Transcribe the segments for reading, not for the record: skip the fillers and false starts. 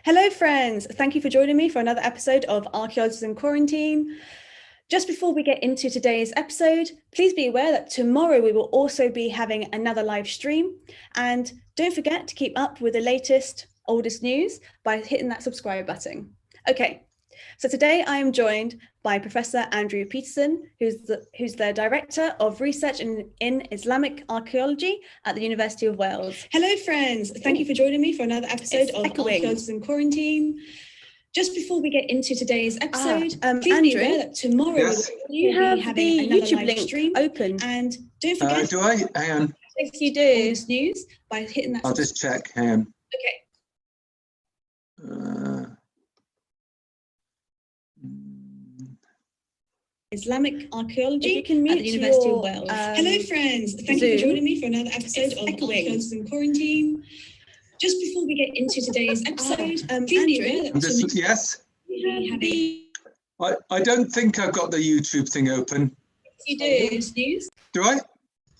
Hello friends, thank you for joining me for another episode of Archaeologists in Quarantine. Just before we get into today's episode, please be aware that tomorrow we will also be having another live stream. And don't forget to keep up with the latest, oldest news by hitting that subscribe button. Okay, so today I am joined by Professor Andrew Petersen, who's the Director of Research in Islamic Archaeology at the University of Wales. Hello friends, thank you for joining me for another episode of Archaeologists in Quarantine. Just before we get into today's episode, please Andrew, be aware that tomorrow yes. you have the YouTube link stream open, and don't forget. Do I? Hang on. If you do news by hitting that. I'll just check. Hang on. Okay. Islamic Archaeology you can mute at the University of Wales. Hello friends, thank you for joining me for another episode of Archaeologists in Quarantine. Just before we get into today's episode, please be aware that yes. I don't think I've got the YouTube thing open. You do. News. Do I?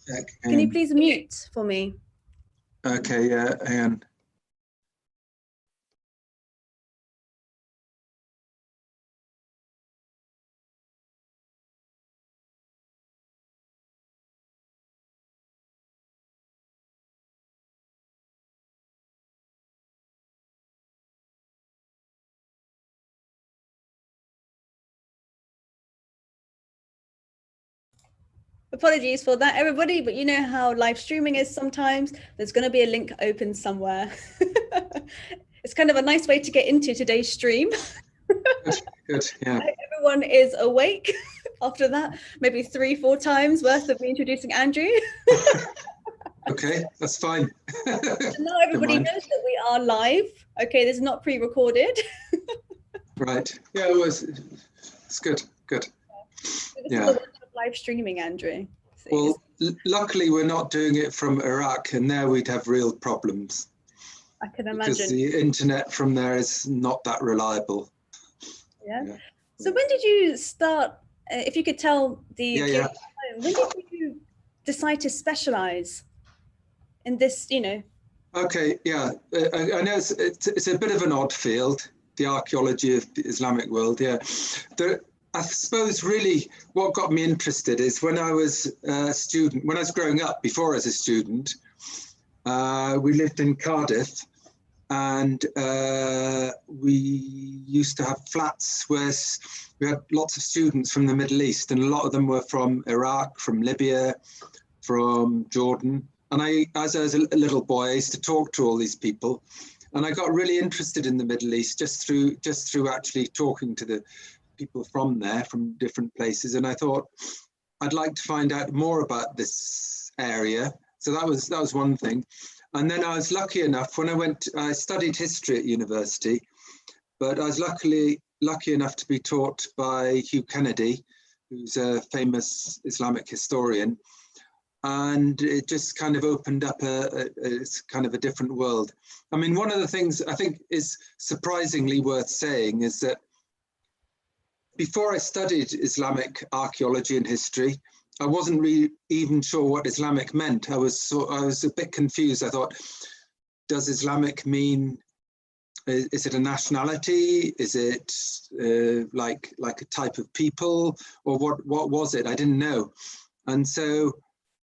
Check. Can you please mute for me? Okay, yeah, hang on. Apologies for that, everybody, but you know how live streaming is sometimes. There's going to be a link open somewhere. It's kind of a nice way to get into today's stream. Good, yeah. Everyone is awake after that, maybe 3-4 times worth of me introducing Andrew. Okay, that's fine. So now everybody knows that we are live. Okay, this is not pre-recorded. Right, yeah, it's good, good. Yeah. Live streaming, Andrew. So well, luckily we're not doing it from Iraq, and there we'd have real problems. I can imagine. Because the internet from there is not that reliable. Yeah. So when did you start, if you could tell when did you decide to specialize in this, Okay, yeah. I know it's a bit of an odd field, the archaeology of the Islamic world, yeah. I suppose really what got me interested is when I was a student, when I was growing up, before I was a student, we lived in Cardiff, and we used to have flats where we had lots of students from the Middle East, and a lot of them were from Iraq, from Libya, from Jordan. And as I was a little boy, I used to talk to all these people, and I got really interested in the Middle East just through actually talking to the people from there, from different places, and I thought I'd like to find out more about this area. So that was one thing. And then I was lucky enough when I studied history at university, but I was lucky enough to be taught by Hugh Kennedy, who's a famous Islamic historian, and it just kind of opened up it's kind of a different world. I mean, one of the things I think is surprisingly worth saying is that before I studied Islamic archaeology and history, I wasn't really even sure what Islamic meant. I was a bit confused. I thought, does Islamic mean, is it a nationality? Is it like a type of people, or what was it? I didn't know. And so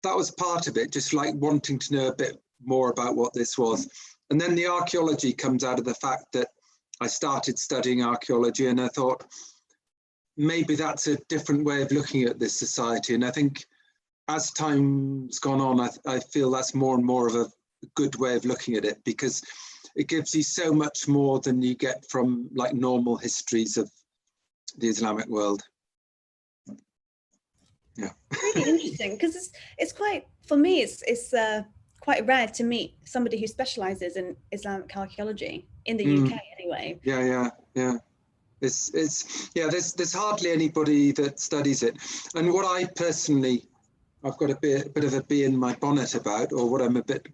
that was part of it, just like wanting to know a bit more about what this was. And then the archaeology comes out of the fact that I started studying archaeology, and I thought, maybe that's a different way of looking at this society. And I think as time's gone on, I feel that's more and more of a good way of looking at it, because it gives you so much more than you get from like normal histories of the Islamic world. Yeah. Really interesting, because it's quite, for me, it's quite rare to meet somebody who specializes in Islamic archaeology in the UK anyway. Yeah. There's hardly anybody that studies it. And what I personally, I've got a bit of a bee in my bonnet about, or what I'm a bit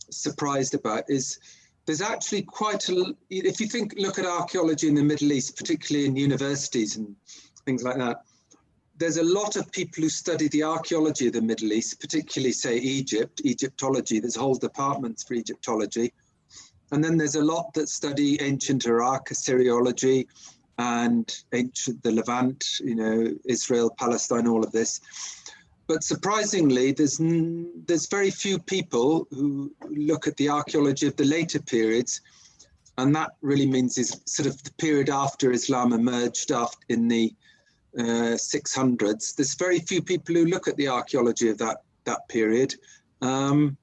surprised about, is there's actually if you look at archaeology in the Middle East, particularly in universities and things like that, there's a lot of people who study the archaeology of the Middle East, particularly say Egyptology. There's whole departments for Egyptology. And then there's a lot that study ancient Iraq, Assyriology, and ancient the Levant, you know, Israel, Palestine, all of this. But surprisingly, there's very few people who look at the archaeology of the later periods, and that really means is sort of the period after Islam emerged in the 600s. There's very few people who look at the archaeology of that period, and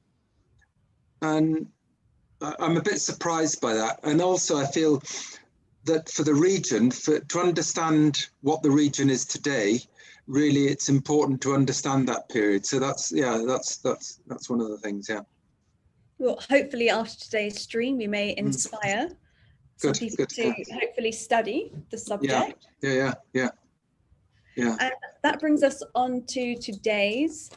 I'm a bit surprised by that. And also, I feel that for the region, to understand what the region is today, really, it's important to understand that period. So that's one of the things. Yeah. Well, hopefully after today's stream, we may inspire some people to hopefully study the subject. Yeah. And that brings us on to today's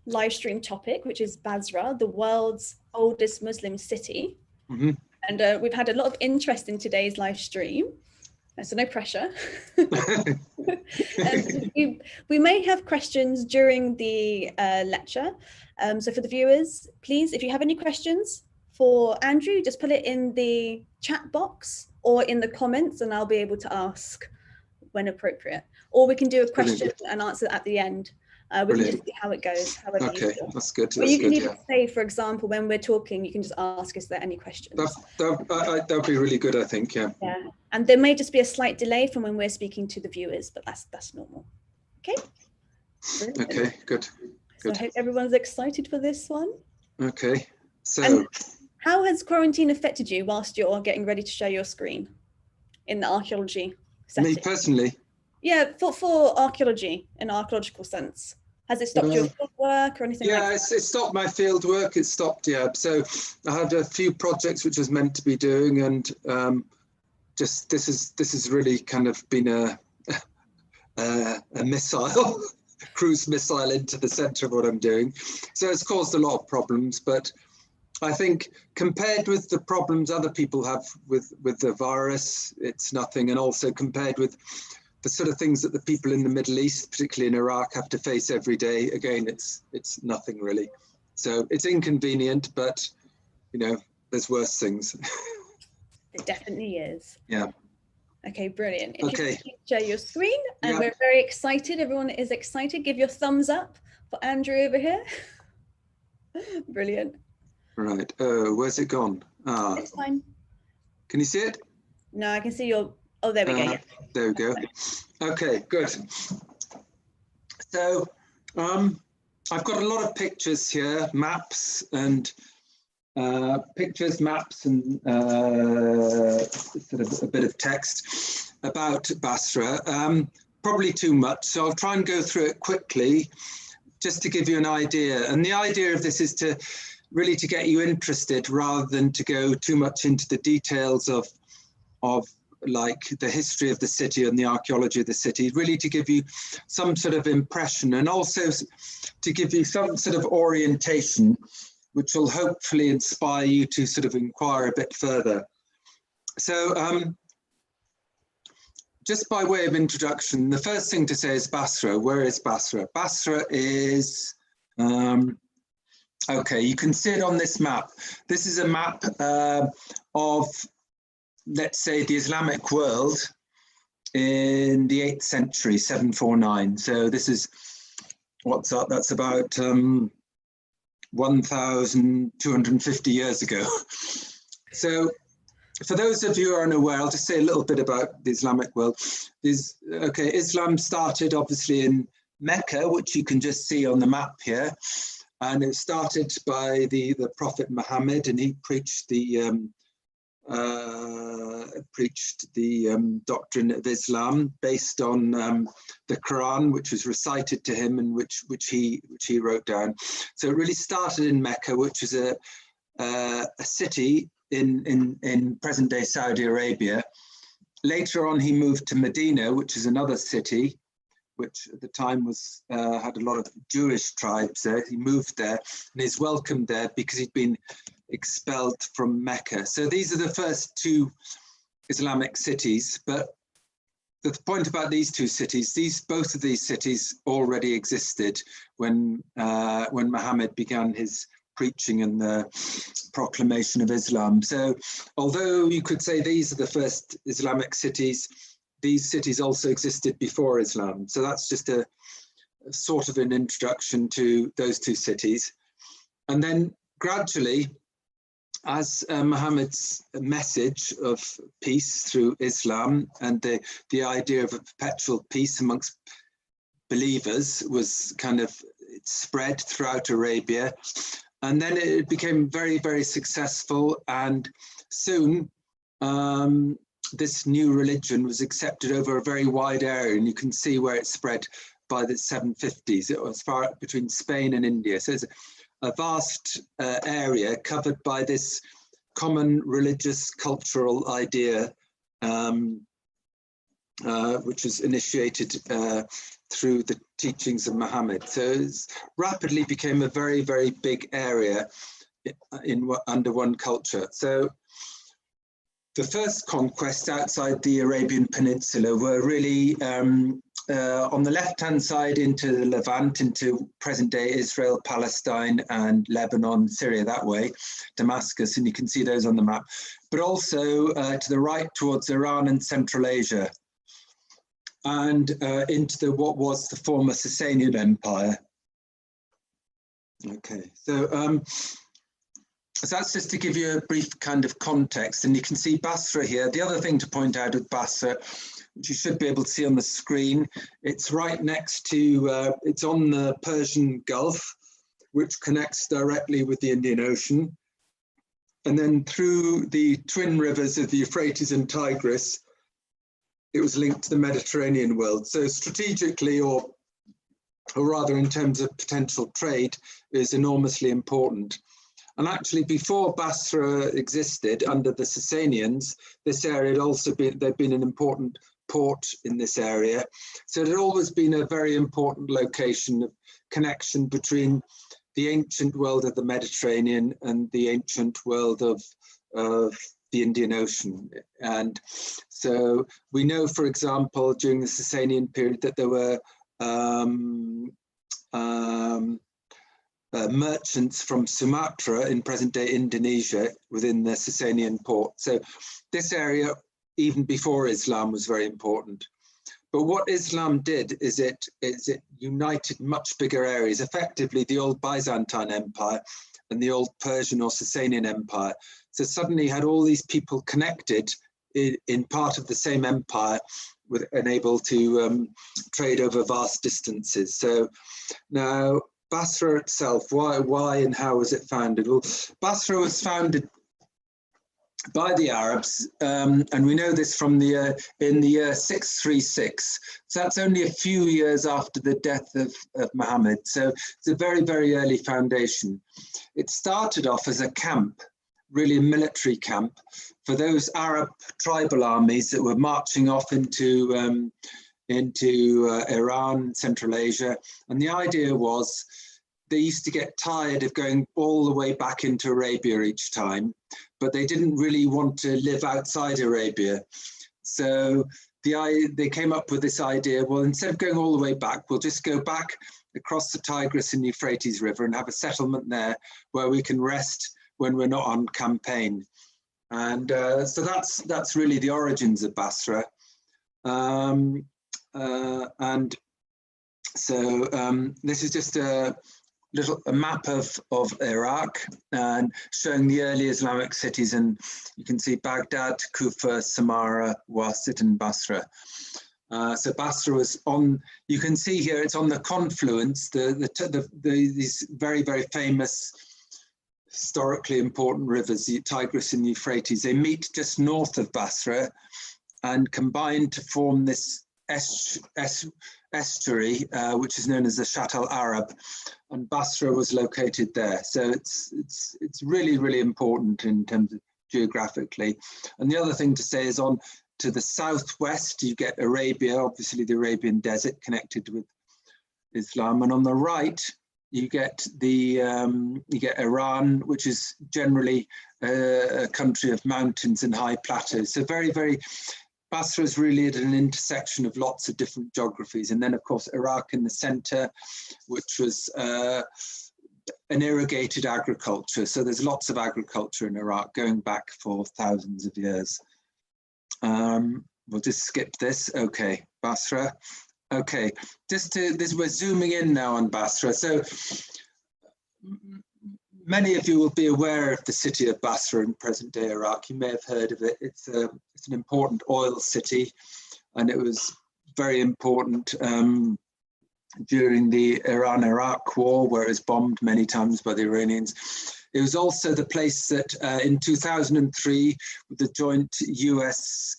live stream topic, which is Basra, the world's oldest Muslim city. Mm-hmm. And we've had a lot of interest in today's live stream, so no pressure. We may have questions during the lecture. So for the viewers, please, if you have any questions for Andrew, just put it in the chat box or in the comments, and I'll be able to ask when appropriate. Or we can do a question and answer at the end. We can just see how it goes. Okay, that's good. Or you can even say, for example, when we're talking, you can just ask, is there any questions? That'd be really good, I think, yeah. And there may just be a slight delay from when we're speaking to the viewers, but that's normal. Okay? Brilliant. Okay, good. So I hope everyone's excited for this one. Okay, so. And how has quarantine affected you whilst you're getting ready to share your screen in the archaeology setting? Me personally? Yeah, for archaeology, in an archaeological sense. Has it stopped your field work or anything like that? Yeah, it stopped my field work. It stopped, So I had a few projects which I was meant to be doing, and just this is really kind of been a missile, cruise missile into the centre of what I'm doing. So it's caused a lot of problems, but I think compared with the problems other people have with the virus, it's nothing. And also compared with the sort of things that the people in the Middle East, particularly in Iraq, have to face every day, again, it's nothing really. So it's inconvenient, but, you know, there's worse things. It definitely is. Yeah. Okay, brilliant. If okay. You can share your screen, and we're very excited. Everyone is excited. Give your thumbs up for Andrew over here. Brilliant. Right. Oh, where's it gone? It's fine. Can you see it? No, I can see your. Oh, there we go. Yeah. There we go. Okay, good. So I've got a lot of pictures here, maps and pictures, maps, and sort of a bit of text about Basra. Probably too much, so I'll try and go through it quickly just to give you an idea. And the idea of this is to really to get you interested rather than to go too much into the details of like the history of the city and the archaeology of the city, really to give you some sort of impression and also to give you some sort of orientation, which will hopefully inspire you to sort of inquire a bit further. So just by way of introduction, the first thing to say is Basra. Where is Basra? Basra is, okay, you can see it on this map. This is a map of, let's say, the Islamic world in the 8th century, 749. So this is, what's up? That's about 1,250 years ago. So for those of you who are unaware, I'll just say a little bit about the Islamic world. Islam started obviously in Mecca, which you can just see on the map here. And it started by the Prophet Muhammad, and he preached the doctrine of Islam based on the Quran, which was recited to him and which he wrote down. So it really started in Mecca, which is a city in present-day Saudi Arabia. Later on, he moved to Medina, which is another city, which at the time was had a lot of Jewish tribes there. He moved there and is welcomed there because he'd been expelled from Mecca. So these are the first two Islamic cities. But the point about these two cities, both of these cities already existed when Muhammad began his preaching and the proclamation of Islam. So although you could say these are the first Islamic cities, these cities also existed before Islam. So that's just a sort of an introduction to those two cities. And then gradually, as Muhammad's message of peace through Islam and the idea of a perpetual peace amongst believers was kind of spread throughout Arabia. And then it became very, very successful. And soon this new religion was accepted over a very wide area. And you can see where it spread by the 750s. It was far between Spain and India. So it's a vast area covered by this common religious cultural idea, which was initiated through the teachings of Muhammad. So it rapidly became a very, very big area under one culture. So the first conquests outside the Arabian Peninsula were really on the left-hand side into the Levant, into present-day Israel, Palestine, and Lebanon, Syria that way, Damascus, and you can see those on the map, but also to the right towards Iran and Central Asia, and into what was the former Sasanian Empire. Okay, so that's just to give you a brief kind of context, and you can see Basra here. The other thing to point out with Basra, which you should be able to see on the screen, it's right next to, it's on the Persian Gulf, which connects directly with the Indian Ocean. And then through the twin rivers of the Euphrates and Tigris, it was linked to the Mediterranean world. So strategically, or rather in terms of potential trade, is enormously important. And actually, before Basra existed under the Sasanians, this area had also been, there'd been an important port in this area. So it had always been a very important location of connection between the ancient world of the Mediterranean and the ancient world of the Indian Ocean. And so we know, for example, during the Sasanian period that there were merchants from Sumatra in present-day Indonesia within the Sasanian port. So this area, even before Islam, was very important. But what Islam did is it united much bigger areas, effectively the old Byzantine Empire and the old Persian or Sasanian Empire. So suddenly you had all these people connected in part of the same empire, and able to trade over vast distances. So now Basra itself, why and how was it founded? Well, Basra was founded by the Arabs, and we know this from in the year 636. So that's only a few years after the death of Muhammad. So it's a very, very early foundation. It started off as a camp, really a military camp for those Arab tribal armies that were marching off into Iran, Central Asia. And the idea was they used to get tired of going all the way back into Arabia each time, but they didn't really want to live outside Arabia. So they came up with this idea, well, instead of going all the way back, we'll just go back across the Tigris and Euphrates River and have a settlement there where we can rest when we're not on campaign. And so that's really the origins of Basra. And so this is just a map of Iraq and showing the early Islamic cities, and you can see Baghdad, Kufa, Samarra, Wasit, and Basra. So Basra was on, you can see here it's on the confluence, these very, very famous historically important rivers, the Tigris and Euphrates. They meet just north of Basra and combine to form this estuary, which is known as the Shatt al-Arab, and Basra was located there. So it's really, really important in terms of geographically. And the other thing to say is on to the southwest, you get Arabia, obviously the Arabian desert connected with Islam, and on the right, you get Iran, which is generally a country of mountains and high plateaus. So very, very, Basra is really at an intersection of lots of different geographies. And then of course, Iraq in the center, which was an irrigated agriculture. So there's lots of agriculture in Iraq going back for thousands of years. We'll just skip this. Okay, Basra. Okay, we're zooming in now on Basra. So many of you will be aware of the city of Basra in present-day Iraq. You may have heard of it. It's an important oil city, and it was very important during the Iran-Iraq war, where it was bombed many times by the Iranians. It was also the place that in 2003, with the joint US,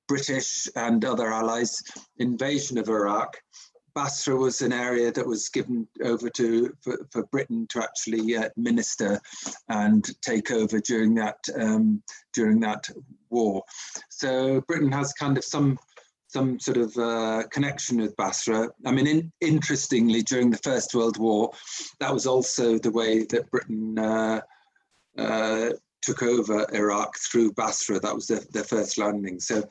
British and other allies invasion of Iraq, Basra was an area that was given over for Britain to actually administer and take over during that war. So Britain has kind of some sort of connection with Basra. I mean, interestingly, during the First World War, that was also the way that Britain took over Iraq, through Basra. That was their first landing. So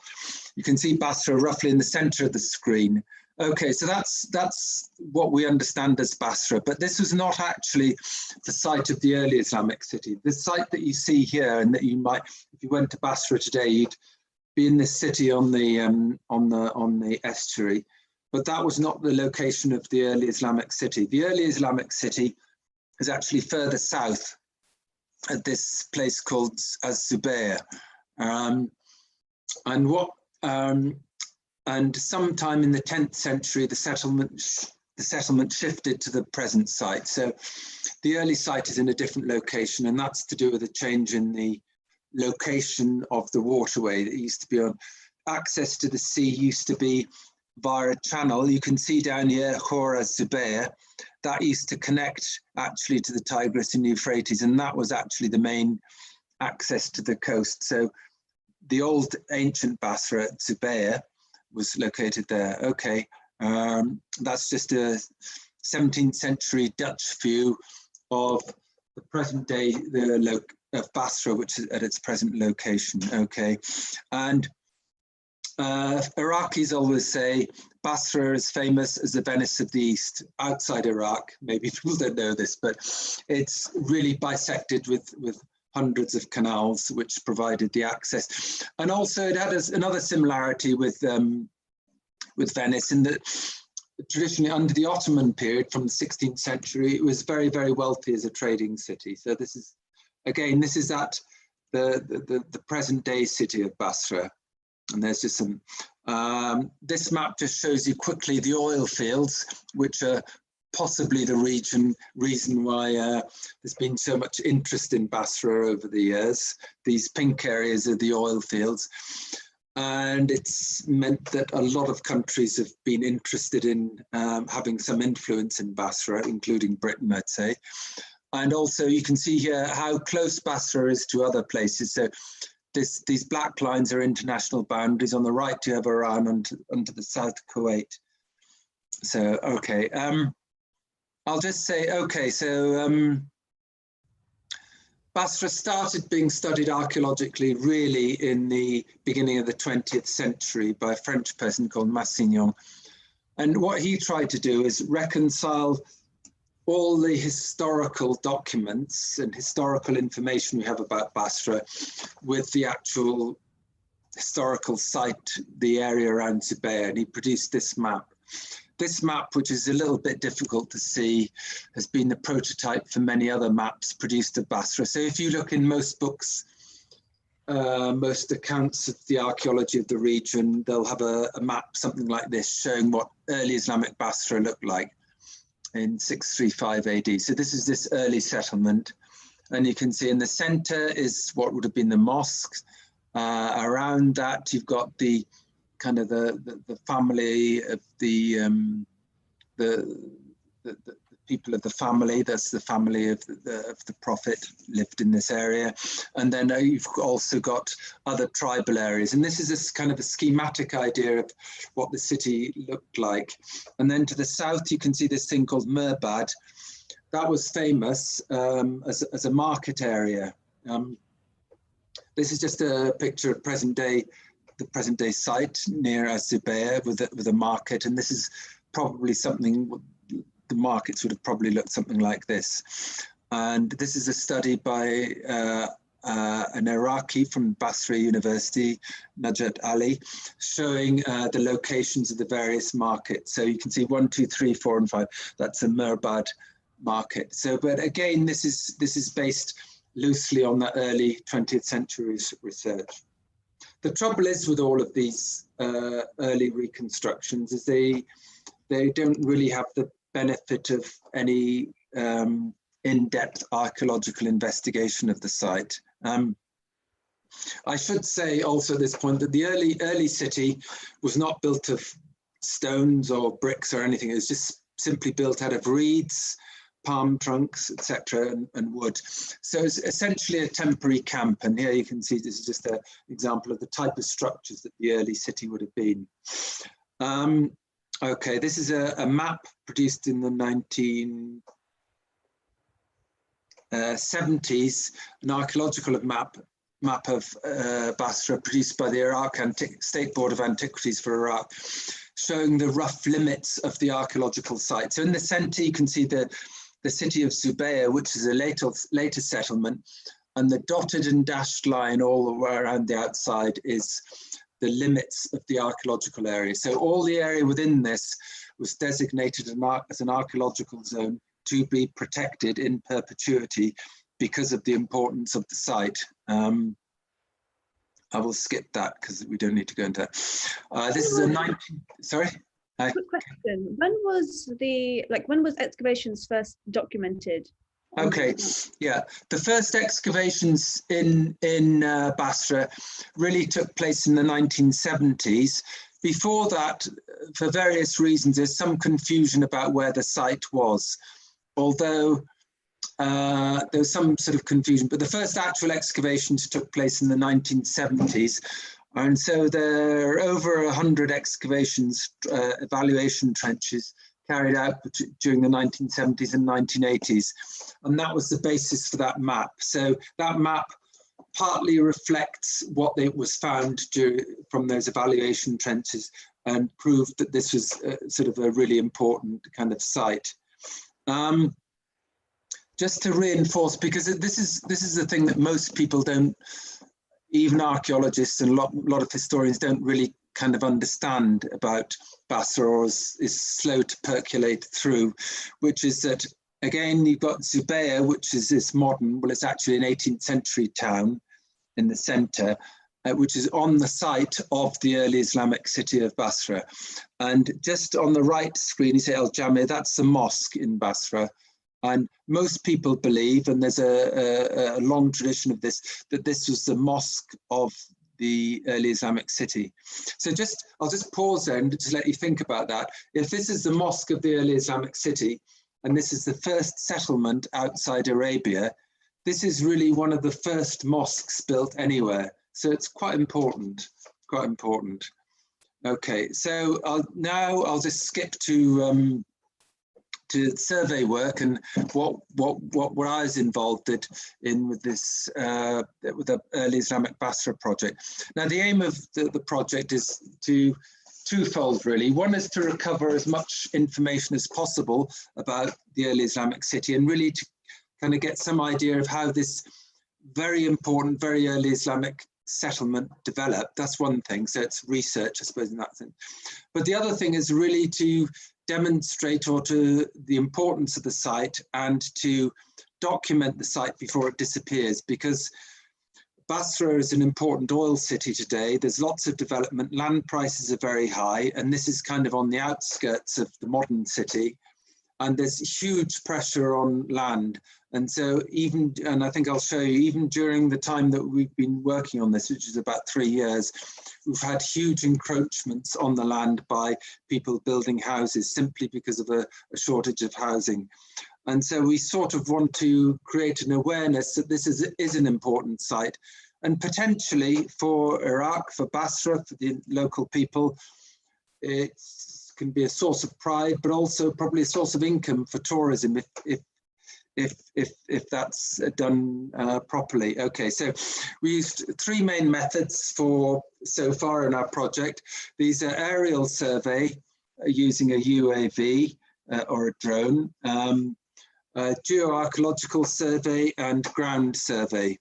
you can see Basra roughly in the center of the screen. Okay, so that's what we understand as Basra, but this was not actually the site of the early Islamic city. The site that you see here, and that you might, if you went to Basra today, you'd be in this city on the estuary, but that was not the location of the early Islamic city. The early Islamic city is actually further south at this place called Az-Zubair, and sometime in the 10th century, the settlement shifted to the present site. So the early site is in a different location, and that's to do with a change in the location of the waterway that used to be on. Access to the sea used to be via a channel. You can see down here, Khor Az-Zubair, that used to connect actually to the Tigris and Euphrates, and that was actually the main access to the coast. So the old ancient Basra at Zubair was located there. Okay, that's just a 17th century Dutch view of the present day of Basra, which is at its present location. Okay, and Iraqis always say Basra is famous as the Venice of the East. Outside Iraq, maybe people don't know this, but it's really bisected with hundreds of canals which provided the access. And also it had another similarity with Venice, in that traditionally under the Ottoman period from the 16th century, it was very, very wealthy as a trading city. So this is, again, this is the present day city of Basra. And there's just some, this map just shows you quickly the oil fields, which are possibly the reason why there's been so much interest in Basra over the years. These pink areas are the oil fields. And it's meant that a lot of countries have been interested in having some influence in Basra, including Britain, I'd say. And also you can see here how close Basra is to other places. So these black lines are international boundaries. On the right, you have Iran, and to the south, Kuwait. So, okay. I'll just say, okay, so Basra started being studied archaeologically really in the beginning of the 20th century by a French person called Massignon. And what he tried to do is reconcile all the historical documents and historical information we have about Basra with the actual historical site, the area around Zubair, and he produced this map. This map, which is a little bit difficult to see, has been the prototype for many other maps produced of Basra. So if you look in most books, most accounts of the archaeology of the region, they'll have a map, something like this, showing what early Islamic Basra looked like in 635 AD. So this is this early settlement. And you can see in the center is what would have been the mosque. Around that, you've got the kind of the family of the people of the family. That's the family of the Prophet lived in this area. And then you've also got other tribal areas. And this is this kind of a schematic idea of what the city looked like. And then to the south, you can see this thing called Murbad. That was famous as a market area. This is just a picture of the present day site near Az-Zubair with a market. And this is probably something the markets would have probably looked something like this. And this is a study by an Iraqi from Basra University, Najat Ali, showing the locations of the various markets. So you can see 1, 2, 3, 4, and 5. That's a Merbad market. So, but again, this is based loosely on the early 20th century research. The trouble is with all of these early reconstructions is they don't really have the benefit of any in-depth archaeological investigation of the site. I should say also at this point that the early city was not built of stones or bricks or anything. It was just simply built out of reeds, palm trunks, etc., and wood. So it's essentially a temporary camp. And here you can see this is just an example of the type of structures that the early city would have been. Okay, this is a map produced in the 1970s, an archaeological map of Basra produced by the Iraq State Board of Antiquities for Iraq, showing the rough limits of the archaeological site. So in the center, you can see the city of Zubayr, which is a later settlement, and the dotted and dashed line all the way around the outside is the limits of the archaeological area. So all the area within this was designated as an archaeological zone to be protected in perpetuity because of the importance of the site. I will skip that because we don't need to go into that. This is a 19, sorry? Quick question. When was excavations first documented? Okay, yeah. The first excavations in Basra really took place in the 1970s. Before that, for various reasons, there's some confusion about where the site was. Although there was some sort of confusion, but the first actual excavations took place in the 1970s. And so there are over 100 excavations, evaluation trenches carried out during the 1970s and 1980s. And that was the basis for that map. So that map partly reflects what was found from those evaluation trenches and proved that this was sort of a really important kind of site. Just to reinforce, because this is the thing that most people don't, even archaeologists and a lot of historians don't really kind of understand about Basra, or is slow to percolate through, which is that, again, you've got Zubayr, which is this modern, well, it's actually an 18th century town in the center, which is on the site of the early Islamic city of Basra. And just on the right screen, you say El Jami, that's the mosque in Basra. And most people believe, and there's a long tradition of this, that this was the mosque of the early Islamic city. So I'll just pause there and just let you think about that. If this is the mosque of the early Islamic city, and this is the first settlement outside Arabia, this is really one of the first mosques built anywhere. So it's quite important, quite important. Okay, so I'll just skip to survey work and what I was involved in with this with the early Islamic Basra project. Now the aim of the project is twofold really. One is to recover as much information as possible about the early Islamic city and really to kind of get some idea of how this very important, very early Islamic settlement developed. That's one thing. So it's research, I suppose, in that sense. But the other thing is really to demonstrate the importance of the site and to document the site before it disappears, because Basra is an important oil city today. There's lots of development, land prices are very high, and this is kind of on the outskirts of the modern city, and there's huge pressure on land. And so and I think I'll show you, even during the time that we've been working on this, which is about 3 years, we've had huge encroachments on the land by people building houses simply because of a shortage of housing. And so we sort of want to create an awareness that this is an important site, and potentially for Iraq, for Basra, for the local people, it can be a source of pride, but also probably a source of income for tourism if that's done properly. Okay, so we used 3 main methods so far in our project. These are aerial survey using a UAV, or a drone, geoarchaeological survey and ground survey.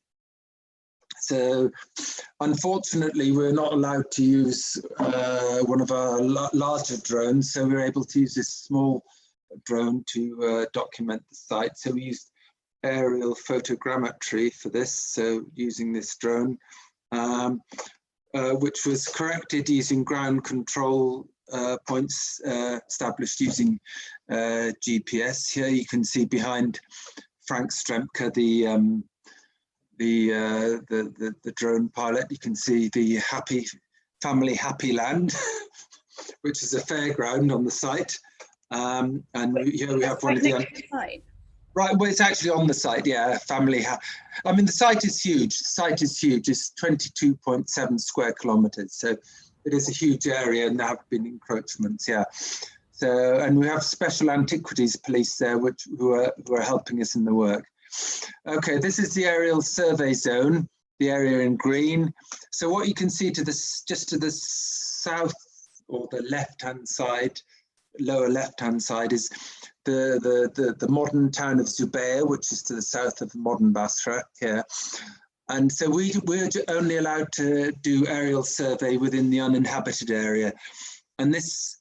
So unfortunately, we're not allowed to use one of our larger drones, so we're able to use this small drone to document the site. So we used aerial photogrammetry for this, so using this drone, which was corrected using ground control points established using GPS. Here you can see behind Frank Stremke, the drone pilot. You can see the family happy land, which is a fairground on the site. And here we have one of the right. Well, it's actually on the site. Yeah, I mean, the site is huge. The site is huge. It's 22.7 square kilometers. So it is a huge area, and there have been encroachments. Yeah. So, and we have special antiquities police there, who are helping us in the work. Okay, this is the aerial survey zone, the area in green. So what you can see just to the south or the left-hand side, lower left-hand side, is the modern town of Zubair, which is to the south of modern Basra here. And so we're only allowed to do aerial survey within the uninhabited area. And this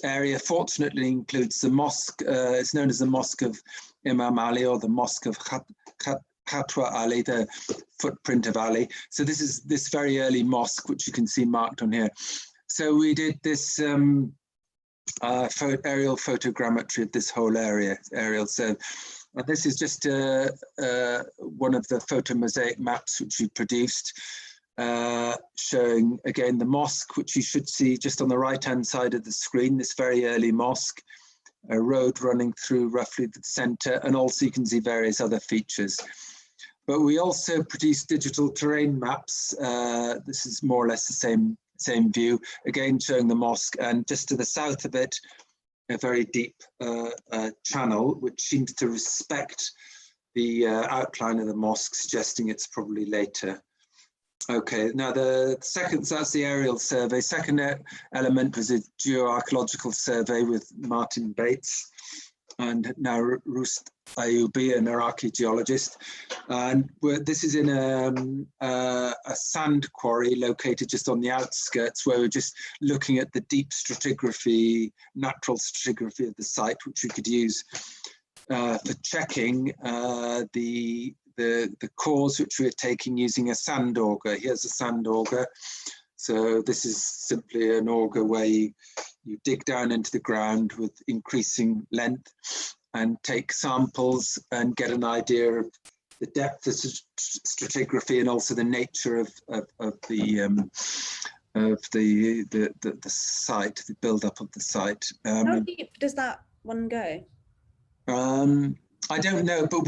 area fortunately includes the mosque. It's known as the Mosque of Imam Ali, or the Mosque of Khatwa Ali, the footprint of Ali. So this is this very early mosque, which you can see marked on here. So we did this aerial photogrammetry of this whole area, So this is just one of the photo mosaic maps which we produced, showing again the mosque, which you should see just on the right-hand side of the screen, this very early mosque, a road running through roughly the center, and also you can see various other features. But we also produced digital terrain maps. This is more or less the same view, again showing the mosque, and just to the south of it, a very deep channel, which seems to respect the outline of the mosque, suggesting it's probably later. Okay, now that's the aerial survey. Second element was a geoarchaeological survey with Martin Bates and now Rust Ayubi, an archaeologist. And this is in a sand quarry located just on the outskirts, where we're just looking at the deep stratigraphy, natural stratigraphy of the site, which we could use for checking the cores which we're taking using a sand auger. Here's a sand auger. So this is simply an auger where you dig down into the ground with increasing length and take samples and get an idea of the depth of stratigraphy and also the nature of the site, the build-up of the site. How deep does that one go? I don't know, but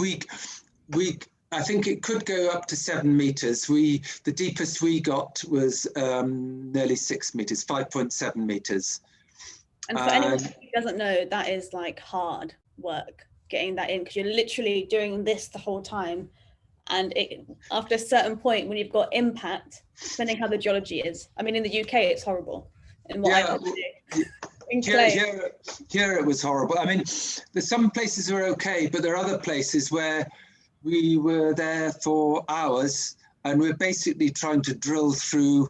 I think it could go up to 7 meters. The deepest we got was nearly 6 meters, 5.7 meters. And for anyone who doesn't know, that is like hard work getting that in, because you're literally doing this the whole time. And after a certain point, when you've got impact, depending how the geology is. I mean, in the UK, it's horrible. In what I do. Here it was horrible. I mean, there's some places were okay, but there are other places where we were there for hours and we're basically trying to drill through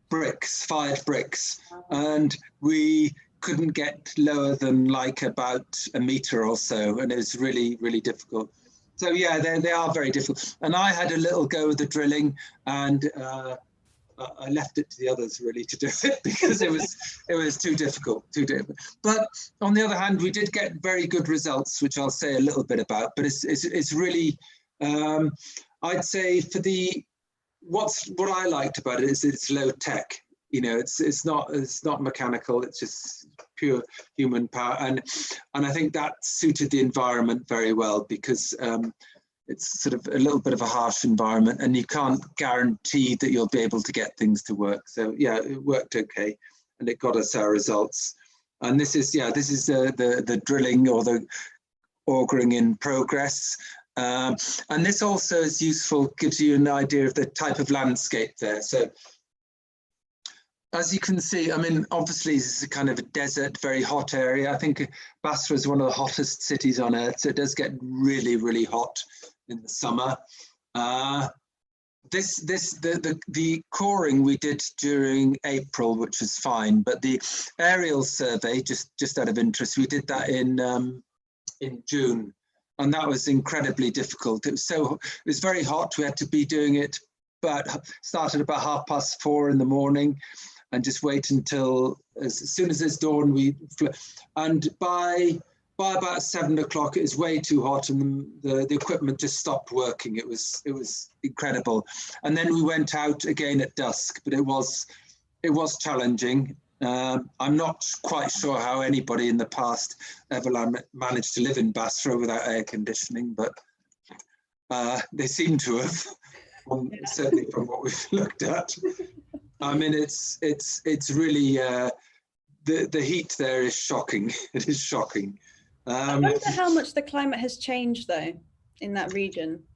bricks, fired bricks, and we couldn't get lower than like about a meter or so, and it was really, really difficult. So yeah, they are very difficult. And I had a little go of the drilling, and I left it to the others really to do it, because it was too difficult. But on the other hand, we did get very good results, which I'll say a little bit about. But it's really, I'd say what I liked about it is it's low tech. You know, it's not mechanical. It's just pure human power, and I think that suited the environment very well, because it's sort of a little bit of a harsh environment, and you can't guarantee that you'll be able to get things to work. So yeah, it worked okay, and it got us our results. And this is the drilling or the augering in progress. And this also is useful, gives you an idea of the type of landscape there. So as you can see, I mean, obviously this is a kind of a desert, very hot area. I think Basra is one of the hottest cities on earth, so it does get really, really hot in the summer. The coring we did during April, which was fine, but the aerial survey, just out of interest, we did that in June, and that was incredibly difficult. It was very hot. We had to be doing it, but started about 4:30 in the morning, and just wait until as soon as it's dawn. And by about 7 o'clock, it was way too hot, and the equipment just stopped working. It was incredible. And then we went out again at dusk, but it was challenging. I'm not quite sure how anybody in the past ever managed to live in Basra without air conditioning, but they seem to have, certainly from what we've looked at. I mean, it's really, the heat there is shocking. It is shocking. I wonder how much the climate has changed though in that region.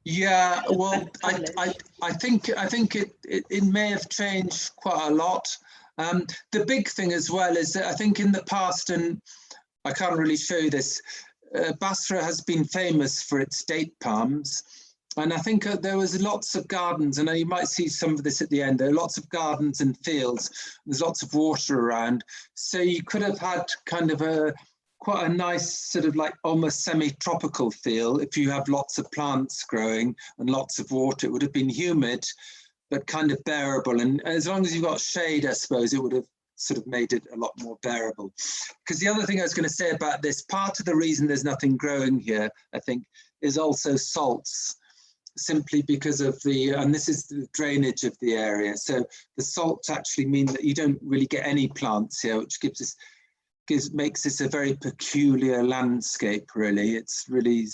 Yeah, well, I think it may have changed quite a lot. The big thing as well is that I think in the past, and I can't really show you this, Basra has been famous for its date palms. And I think there was lots of gardens, and you might see some of this at the end. There are lots of gardens and fields. There's lots of water around. So you could have had kind of quite a nice sort of like almost semi-tropical feel if you have lots of plants growing and lots of water. It would have been humid, but kind of bearable. And as long as you've got shade, I suppose, it would have sort of made it a lot more bearable. Because the other thing I was going to say about this, part of the reason there's nothing growing here, I think, is also salts. Simply because of and this is the drainage of the area. So the salts actually mean that you don't really get any plants here, which makes this a very peculiar landscape, really. It's really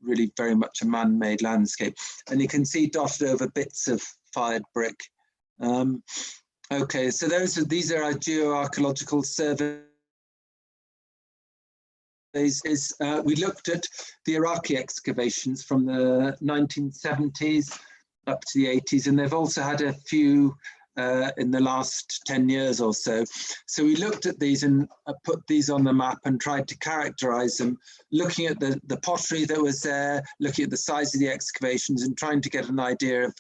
really very much a man-made landscape. And you can see dotted over bits of fired brick. Okay, so these are our geoarchaeological surveys. We looked at the Iraqi excavations from the 1970s up to the 80s, and they've also had a few in the last 10 years or so. So we looked at these and put these on the map and tried to characterize them, looking at the pottery that was there, looking at the size of the excavations, and trying to get an idea of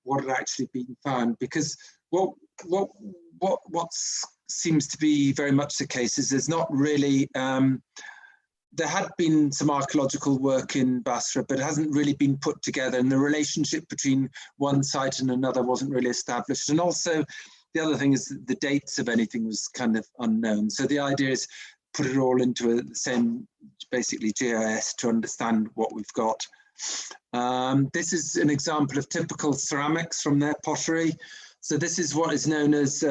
what had actually been found. Because what seems to be very much the case is there's not really, there had been some archaeological work in Basra, but it hasn't really been put together, and the relationship between one site and another wasn't really established. And also the other thing is that the dates of anything was kind of unknown. So the idea is put it all into the same, basically GIS, to understand what we've got. This is an example of typical ceramics from their pottery. So this is what is known as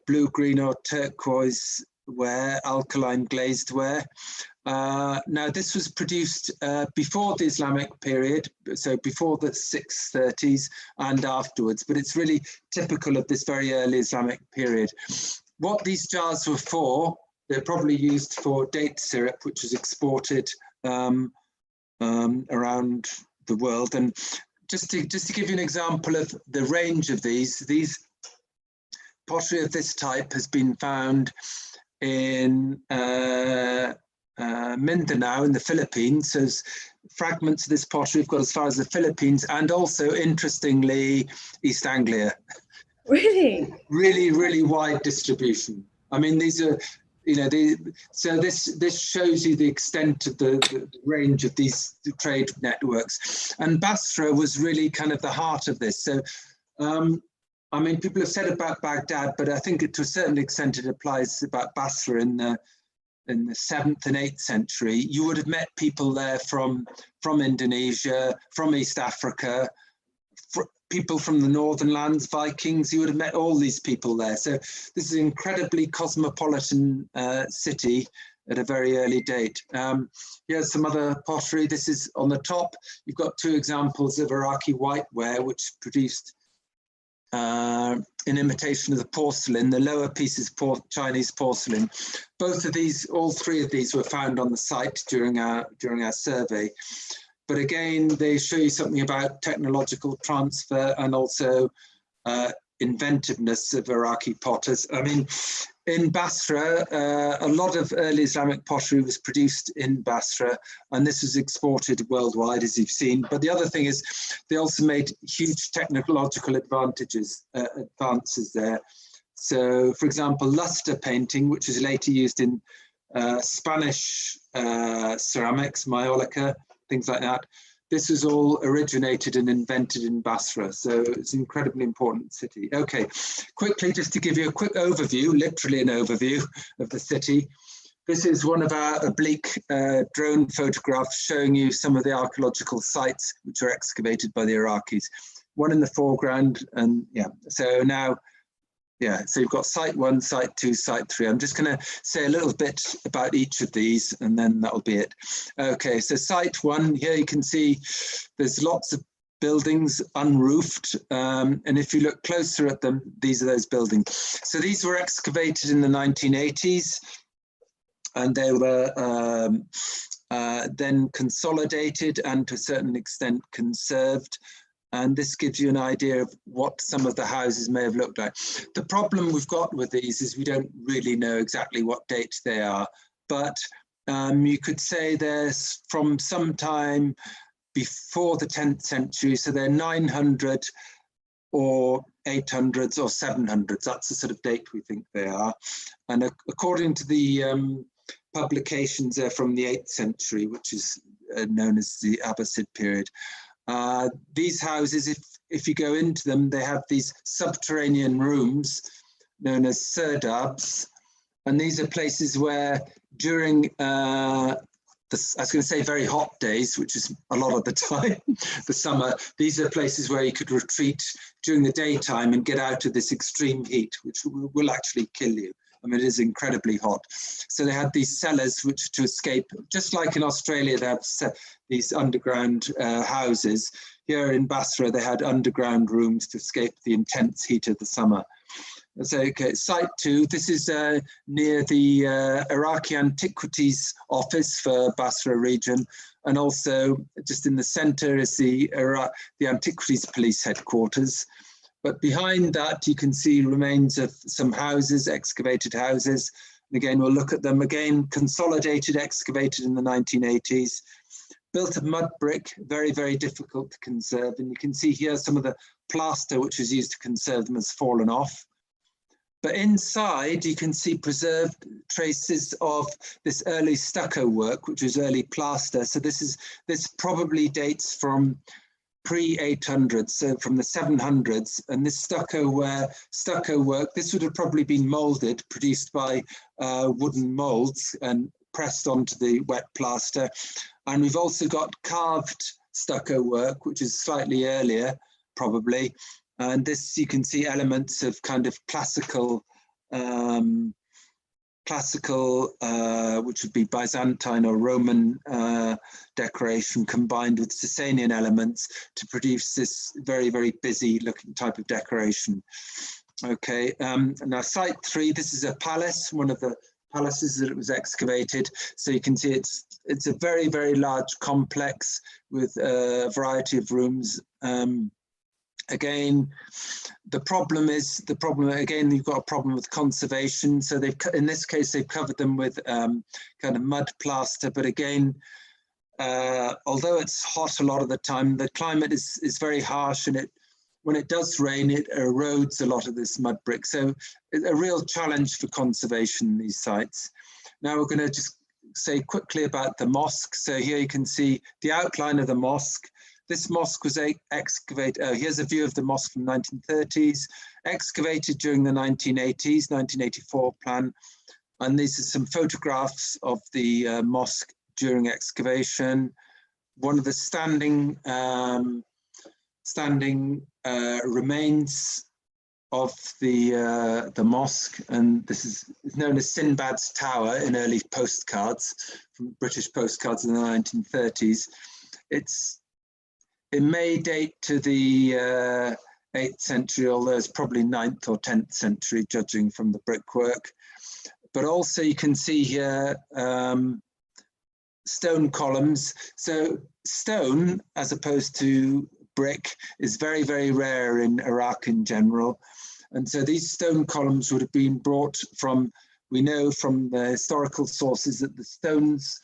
blue, green or turquoise ware, alkaline glazed ware. Now this was produced before the Islamic period, so before the 630s and afterwards, but it's really typical of this very early Islamic period. What these jars were for, they're probably used for date syrup, which was exported around the world. And just to give you an example of the range of these pottery of this type has been found in Mindanao in the Philippines. So fragments of this pottery we've got as far as the Philippines, and also, interestingly, East Anglia. Really? Really, really wide distribution. I mean, these are, so this shows you the extent of the range of these trade networks. And Basra was really kind of the heart of this. So, I mean, people have said about Baghdad, but I think to a certain extent it applies about Basra in the 7th and 8th century. You would have met people there from Indonesia, from East Africa, people from the northern lands, Vikings. You would have met all these people there. So this is an incredibly cosmopolitan city at a very early date. Here's some other pottery. This is on the top. You've got two examples of Iraqi whiteware, which produced in imitation of the porcelain. The lower piece is Chinese porcelain. Both of these, all three of these, were found on the site during our survey. But again, they show you something about technological transfer and also inventiveness of Iraqi potters. I mean, in Basra, a lot of early Islamic pottery was produced in Basra, and this was exported worldwide, as you've seen. But the other thing is, they also made huge technological advances there. So, for example, luster painting, which was later used in Spanish ceramics, maiolica, things like that. This was all originated and invented in Basra, so it's an incredibly important city. Okay, quickly, just to give you a quick overview, literally an overview of the city. This is one of our oblique drone photographs showing you some of the archaeological sites which are excavated by the Iraqis. One in the foreground, and yeah, so now, yeah, so you've got site 1, site 2, site 3. I'm just going to say a little bit about each of these, and then that'll be it. Okay, so site 1, here you can see there's lots of buildings unroofed, and if you look closer at them, these are those buildings. So these were excavated in the 1980s, and they were then consolidated and to a certain extent conserved. And this gives you an idea of what some of the houses may have looked like. The problem we've got with these is we don't really know exactly what date they are, but you could say they're from some time before the 10th century, so they're 900 or 800s or 700s. That's the sort of date we think they are. And according to the publications, they're from the 8th century, which is known as the Abbasid period. These houses, if you go into them, they have these subterranean rooms known as serdabs, and these are places where during I was going to say very hot days, which is a lot of the time, the summer, these are places where you could retreat during the daytime and get out of this extreme heat, which will actually kill you. I mean, it is incredibly hot. So they had these cellars which to escape, just like in Australia, they have these underground houses. Here in Basra, they had underground rooms to escape the intense heat of the summer. So, okay, site 2, this is near the Iraqi Antiquities Office for Basra region. And also just in the center is the Antiquities Police headquarters. But behind that, you can see remains of some houses, excavated houses. And again, we'll look at them again, consolidated, excavated in the 1980s. Built of mud brick, very, very difficult to conserve. And you can see here some of the plaster which was used to conserve them has fallen off. But inside, you can see preserved traces of this early stucco work, which was early plaster. So this probably dates from pre-800s, so from the 700s, and this stucco work, this would have probably been molded, produced by wooden molds and pressed onto the wet plaster. And we've also got carved stucco work, which is slightly earlier, probably. And this, you can see elements of kind of classical, which would be Byzantine or Roman decoration combined with Sasanian elements to produce this very, very busy looking type of decoration. Okay, now site 3, this is a palace, one of the palaces that it was excavated. So you can see it's a very, very large complex with a variety of rooms. Again, the problem again, you've got a problem with conservation. So in this case, they've covered them with kind of mud plaster. But again, although it's hot a lot of the time, the climate is very harsh, and when it does rain, it erodes a lot of this mud brick. So it's a real challenge for conservation in these sites. Now we're going to just say quickly about the mosque. So here you can see the outline of the mosque. This mosque was excavated, here's a view of the mosque from the 1930s, excavated during the 1980s, 1984 plan. And these are some photographs of the mosque during excavation. One of the standing remains of the mosque, and this is known as Sinbad's Tower in early postcards, from British postcards in the 1930s. It may date to the 8th century, although it's probably 9th or 10th century, judging from the brickwork. But also you can see here stone columns. So stone, as opposed to brick is very, very rare in Iraq in general. And so these stone columns would have been brought from, we know from the historical sources that the stones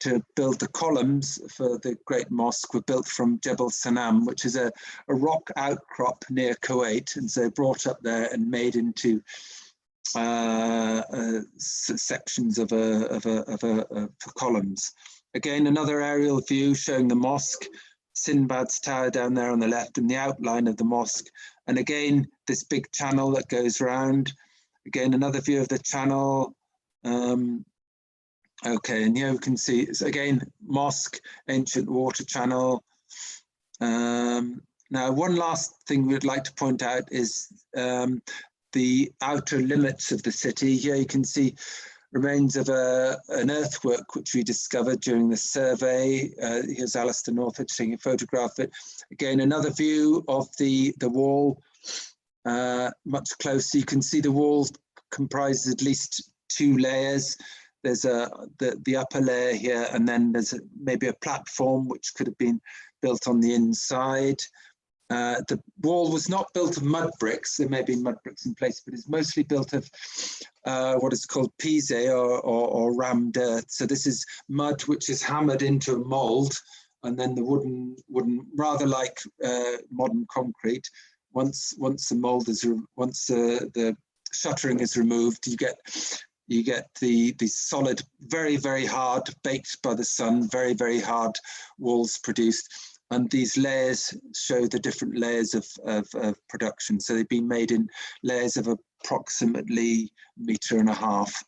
to build the columns for the Great Mosque were built from Jebel Sanam, which is a rock outcrop near Kuwait. And so brought up there and made into sections of columns. Again, another aerial view showing the mosque, Sinbad's tower down there on the left, and the outline of the mosque. And again, this big channel that goes round. Again, another view of the channel. Okay, and here we can see, it's again, mosque, ancient water channel. Now, one last thing we'd like to point out is the outer limits of the city. Here you can see remains of an earthwork which we discovered during the survey. Here's Alistair Northridge taking a photograph of it. Again, another view of the wall, much closer. You can see the wall comprises at least 2 layers. There's the upper layer here, and then there's maybe a platform which could have been built on the inside. The wall was not built of mud bricks. There may be mud bricks in place, but it's mostly built of what is called pise or rammed earth. So this is mud which is hammered into a mold, and then the wooden rather like modern concrete. Once the mold is once the shuttering is removed, you get the solid, very, very hard, baked by the sun, very, very hard walls produced. And these layers show the different layers of production. So they've been made in layers of approximately 1.5 meters.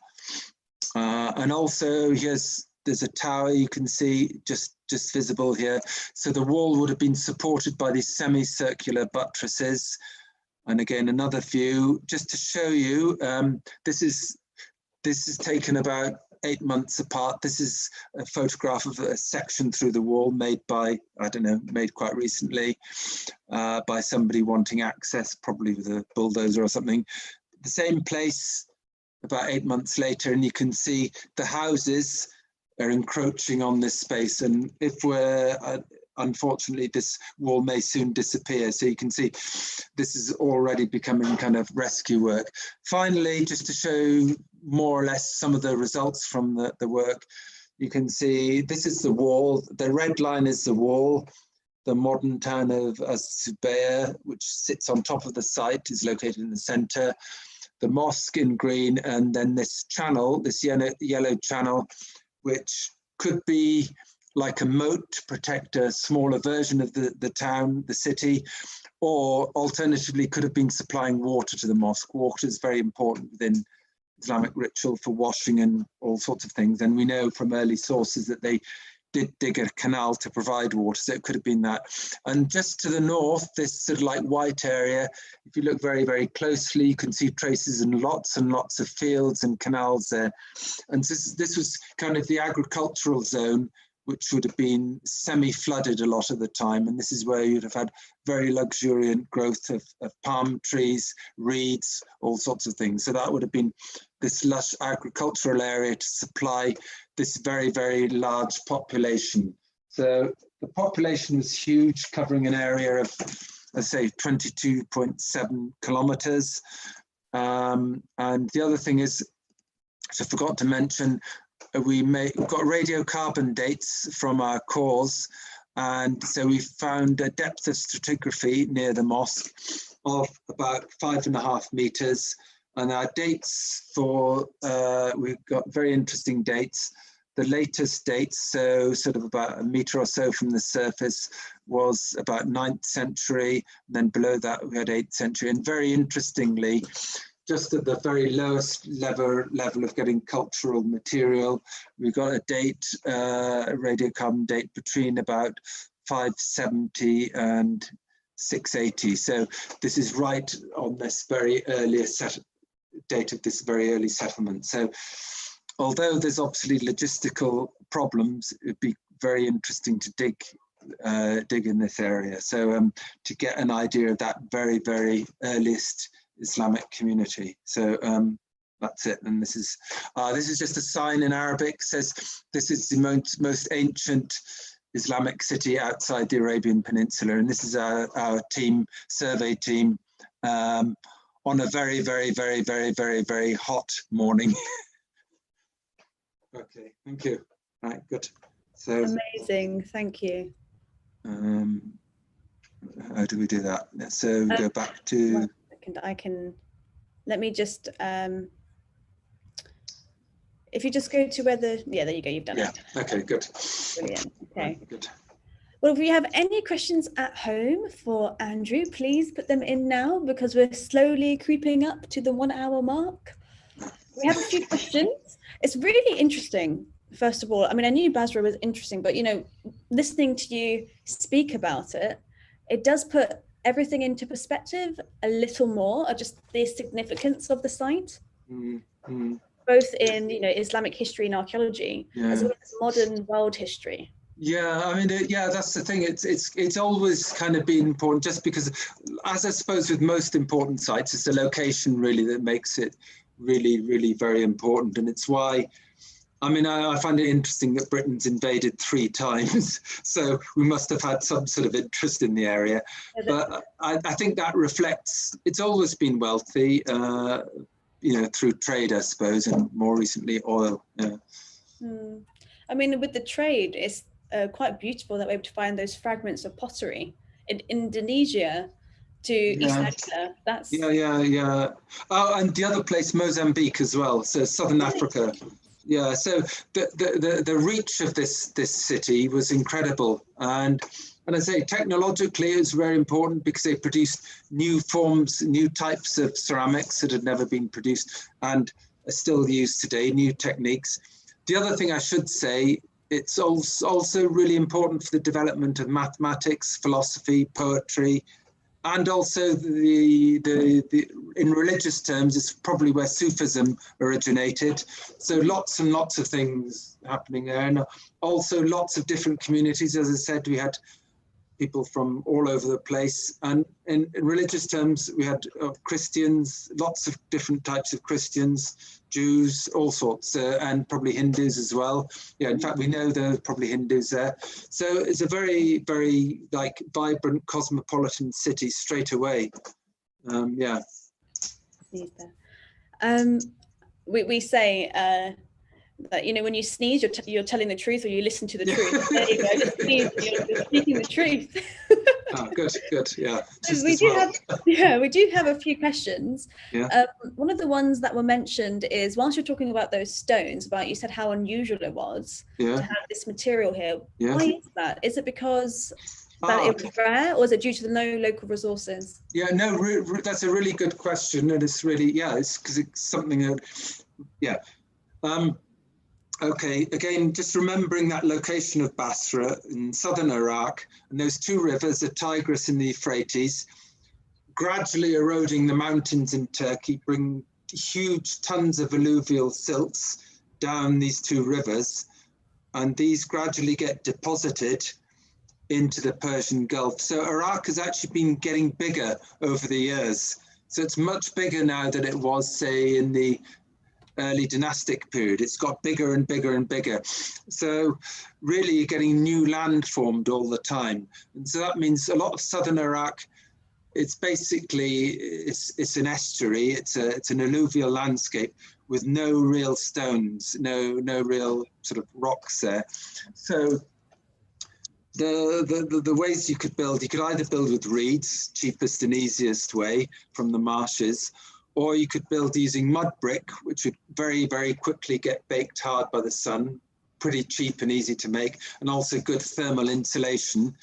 And also there's a tower you can see just visible here. So the wall would have been supported by these semicircular buttresses. And again, another view just to show you, this is taken about 8 months apart. This is a photograph of a section through the wall made by, I don't know, made quite recently by somebody wanting access, probably with a bulldozer or something. The same place about 8 months later, and you can see the houses are encroaching on this space. And if we're, unfortunately, this wall may soon disappear. So you can see this is already becoming kind of rescue work. Finally, just to show more or less some of the results from the work, you can see this is the wall. The red line is the wall. The modern town of Az-Zubayr, which sits on top of the site, is located in the center. The mosque in green, and then this channel, this yellow channel, which could be like a moat to protect a smaller version of the town, the city, or alternatively could have been supplying water to the mosque. Water is very important within Islamic ritual for washing and all sorts of things. And we know from early sources that they did dig a canal to provide water, so it could have been that. And just to the north, this sort of like white area, if you look very, very closely, you can see traces and lots of fields and canals there. And this was kind of the agricultural zone, which would have been semi-flooded a lot of the time. And this is where you'd have had very luxuriant growth of palm trees, reeds, all sorts of things. So that would have been this lush agricultural area to supply this very, very large population. So the population was huge, covering an area of, let's say, 22.7 kilometers. And the other thing is, I forgot to mention, we've got radiocarbon dates from our cores, and so we found a depth of stratigraphy near the mosque of about 5.5 meters. And our dates for, we've got very interesting dates. The latest dates, so sort of about 1 meter or so from the surface, was about 9th century. Then below that we had 8th century. And very interestingly, just at the very lowest level of getting cultural material, we got a date, a radiocarbon date between about 570 and 680. So this is right on this very earliest date of this very early settlement. So although there's obviously logistical problems, it'd be very interesting to dig in this area. So to get an idea of that very, very earliest Islamic community. So that's it. And this is just a sign in Arabic. It says this is the most ancient Islamic city outside the Arabian Peninsula. And this is our team, survey team, on a very, very, very, very, very, very hot morning. Okay, thank you. Right, good. So amazing, thank you. How do we do that? So go back to. 1 second, I can. Let me just. If you just go to where the there you go. You've done it. Okay, good. Brilliant. Okay. Right, good. Well, if you have any questions at home for Andrew, please put them in now, because we're slowly creeping up to the 1 hour mark. We have a few questions. It's really interesting. First of all, I mean, I knew Basra was interesting, but, you know, listening to you speak about it, it does put everything into perspective a little more, just the significance of the site, both in, you know, Islamic history and archaeology, as well as modern world history. Yeah, I mean, that's the thing. It's always kind of been important, just because, as I suppose with most important sites, it's the location really that makes it really, really very important. And it's why, I mean, I find it interesting that Britain's invaded 3 times, so we must have had some sort of interest in the area. But I think that reflects, it's always been wealthy, you know, through trade, I suppose, and more recently oil. Yeah. I mean, with the trade, it's quite beautiful that we're able to find those fragments of pottery in Indonesia to East Africa. That's Oh, and the other place, Mozambique as well, so southern Africa. Yeah, so the reach of this city was incredible, and I say technologically it was very important, because they produced new forms, new types of ceramics that had never been produced and are still used today, new techniques. The other thing I should say, it's also really important for the development of mathematics, philosophy, poetry, and also in religious terms, it's probably where Sufism originated. So lots and lots of things happening there, and also lots of different communities. As I said, we had people from all over the place, and in religious terms, we had Christians, lots of different types of Christians, Jews, all sorts, and probably Hindus as well. Yeah, in fact, we know there are probably Hindus there. So it's a very, very like vibrant cosmopolitan city straight away. Yeah. We say that, you know, when you sneeze, you're telling the truth, or you listen to the truth. There you go, just sneeze, you're speaking the truth. Oh, good, yeah. We do have a few questions. Yeah. One of the ones that were mentioned is, whilst you're talking about those stones, you said how unusual it was to have this material here. Yeah. Why is that? Is it because that it was rare, or is it due to the no local resources? Yeah, no, that's a really good question, and it's really, it's because it's something that, okay, again, just remembering that location of Basra in southern Iraq, and those 2 rivers, the Tigris and the Euphrates, gradually eroding the mountains in Turkey, bring huge tons of alluvial silts down these 2 rivers, and these gradually get deposited into the Persian Gulf. So Iraq has actually been getting bigger over the years. So it's much bigger now than it was, say, in the early dynastic period. It's got bigger and bigger and bigger. So really you're getting new land formed all the time. And so that means a lot of southern Iraq, it's basically, it's an estuary, it's an alluvial landscape with no real stones, no real sort of rocks there. So the ways you could build, you could either build with reeds, cheapest and easiest way from the marshes, or you could build using mud brick, which would very, very quickly get baked hard by the sun, pretty cheap and easy to make, and also good thermal insulation.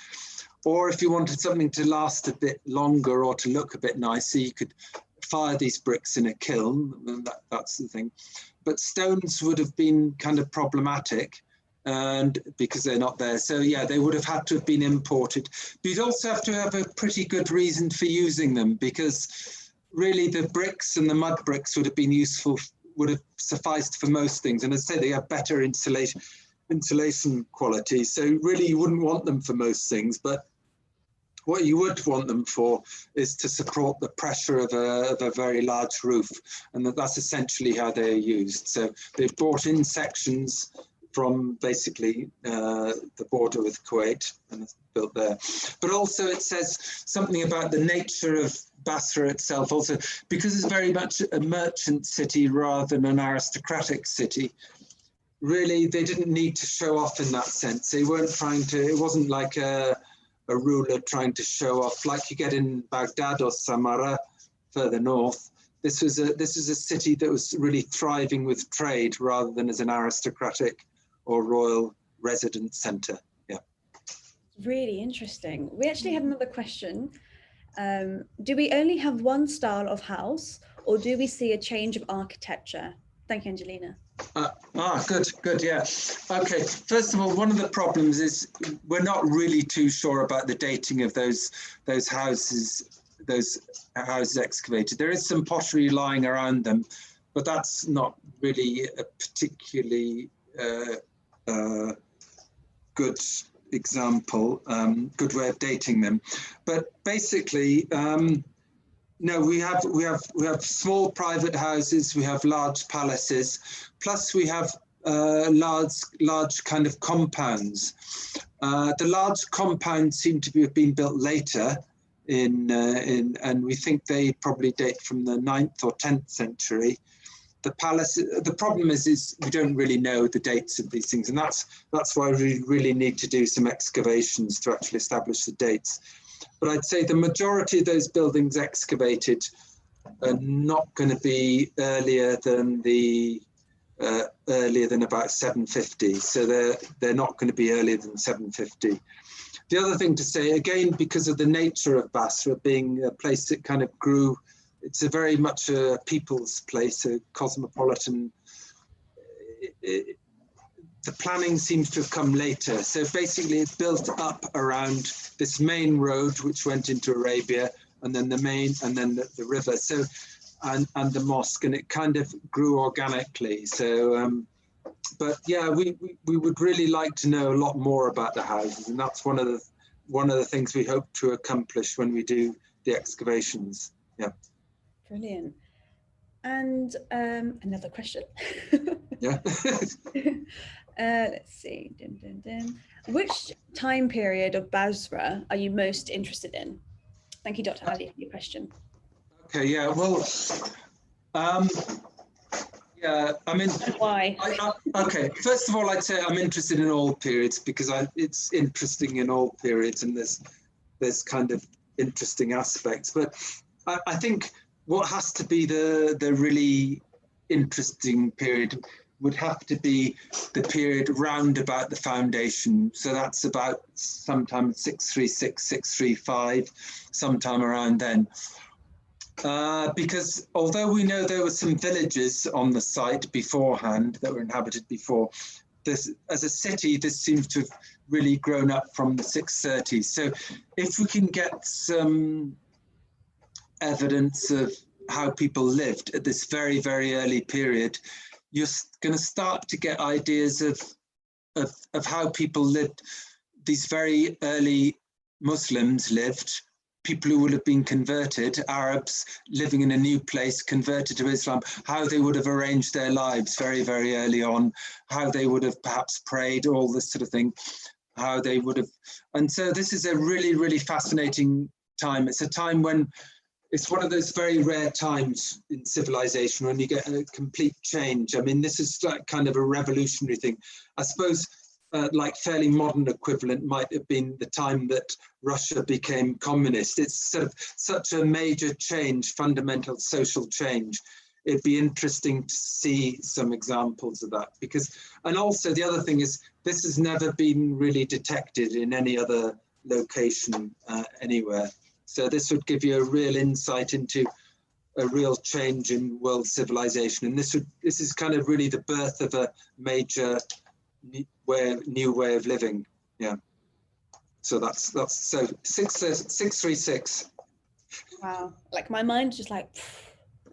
Or if you wanted something to last a bit longer or to look a bit nicer, you could fire these bricks in a kiln, and that's the thing. But stones would have been kind of problematic, and because they're not there. So yeah, they would have had to have been imported. But you'd also have to have a pretty good reason for using them, because really the bricks and the mud bricks would have been useful, would have sufficed for most things. And as I say, they have better insulation quality. So really you wouldn't want them for most things, but what you would want them for is to support the pressure of a very large roof. And that's essentially how they're used. So they're brought in sections from basically the border with Kuwait, and it's built there. But also it says something about the nature of Basra itself, also because it's very much a merchant city rather than an aristocratic city. Really, they didn't need to show off in that sense. They weren't trying to, it wasn't like a ruler trying to show off like you get in Baghdad or Samarra further north. This was a city that was really thriving with trade rather than as an aristocratic or royal residence centre. Yeah. Really interesting. We actually had another question. Do we only have one style of house, or do we see a change of architecture? Thank you, Angelina. Good, yeah. Okay, first of all, one of the problems is we're not really too sure about the dating of those houses excavated. There is some pottery lying around them, but that's not really a particularly good example, good way of dating them. But basically, no, we have small private houses, we have large palaces, plus we have large kind of compounds. The large compounds seem to have been built later and we think they probably date from the 9th or 10th century. The palace, the problem is we don't really know the dates of these things, and that's why we really need to do some excavations to actually establish the dates. But I'd say the majority of those buildings excavated are not going to be earlier than about 750. So they're not going to be earlier than 750. The other thing to say, again, because of the nature of Basra being a place that kind of grew, it's a very much a people's place, a cosmopolitan. The planning seems to have come later. So basically it built up around this main road, which went into Arabia, and then the river. So, and the mosque, and it kind of grew organically. So, but yeah, we would really like to know a lot more about the houses, and that's one of the things we hope to accomplish when we do the excavations. Yeah. Brilliant. And another question. Yeah. Let's see. Which time period of Basra are you most interested in? Thank you, Dr. Ali, for your question. Okay. Yeah. Well. Yeah. I mean. Why? Okay. First of all, I'd say I'm interested in all periods because it's interesting in all periods, and there's kind of interesting aspects. But I think what has to be the really interesting period would have to be the period round about the foundation. So that's about sometime 636, 635, sometime around then. Because although we know there were some villages on the site beforehand that were inhabited before, this, as a city, this seems to have really grown up from the 630s. So if we can get some evidence of how people lived at this very, very early period, you're going to start to get ideas of how people lived. These very early Muslims lived, people who would have been converted, Arabs living in a new place, converted to Islam, how they would have arranged their lives very, very early on, how they would have perhaps prayed, all this sort of thing, how they would have. And so this is a really, really fascinating time. It's a time when it's one of those very rare times in civilization when you get a complete change. I mean, this is like kind of a revolutionary thing. I suppose like fairly modern equivalent might have been the time that Russia became communist. It's sort of such a major change, fundamental social change. It'd be interesting to see some examples of that because, and also the other thing is this has never been really detected in any other location anywhere. So this would give you a real insight into a real change in world civilization. And this is kind of really the birth of a major new way of living. Yeah. So that's so 636. Wow. Like my mind's just like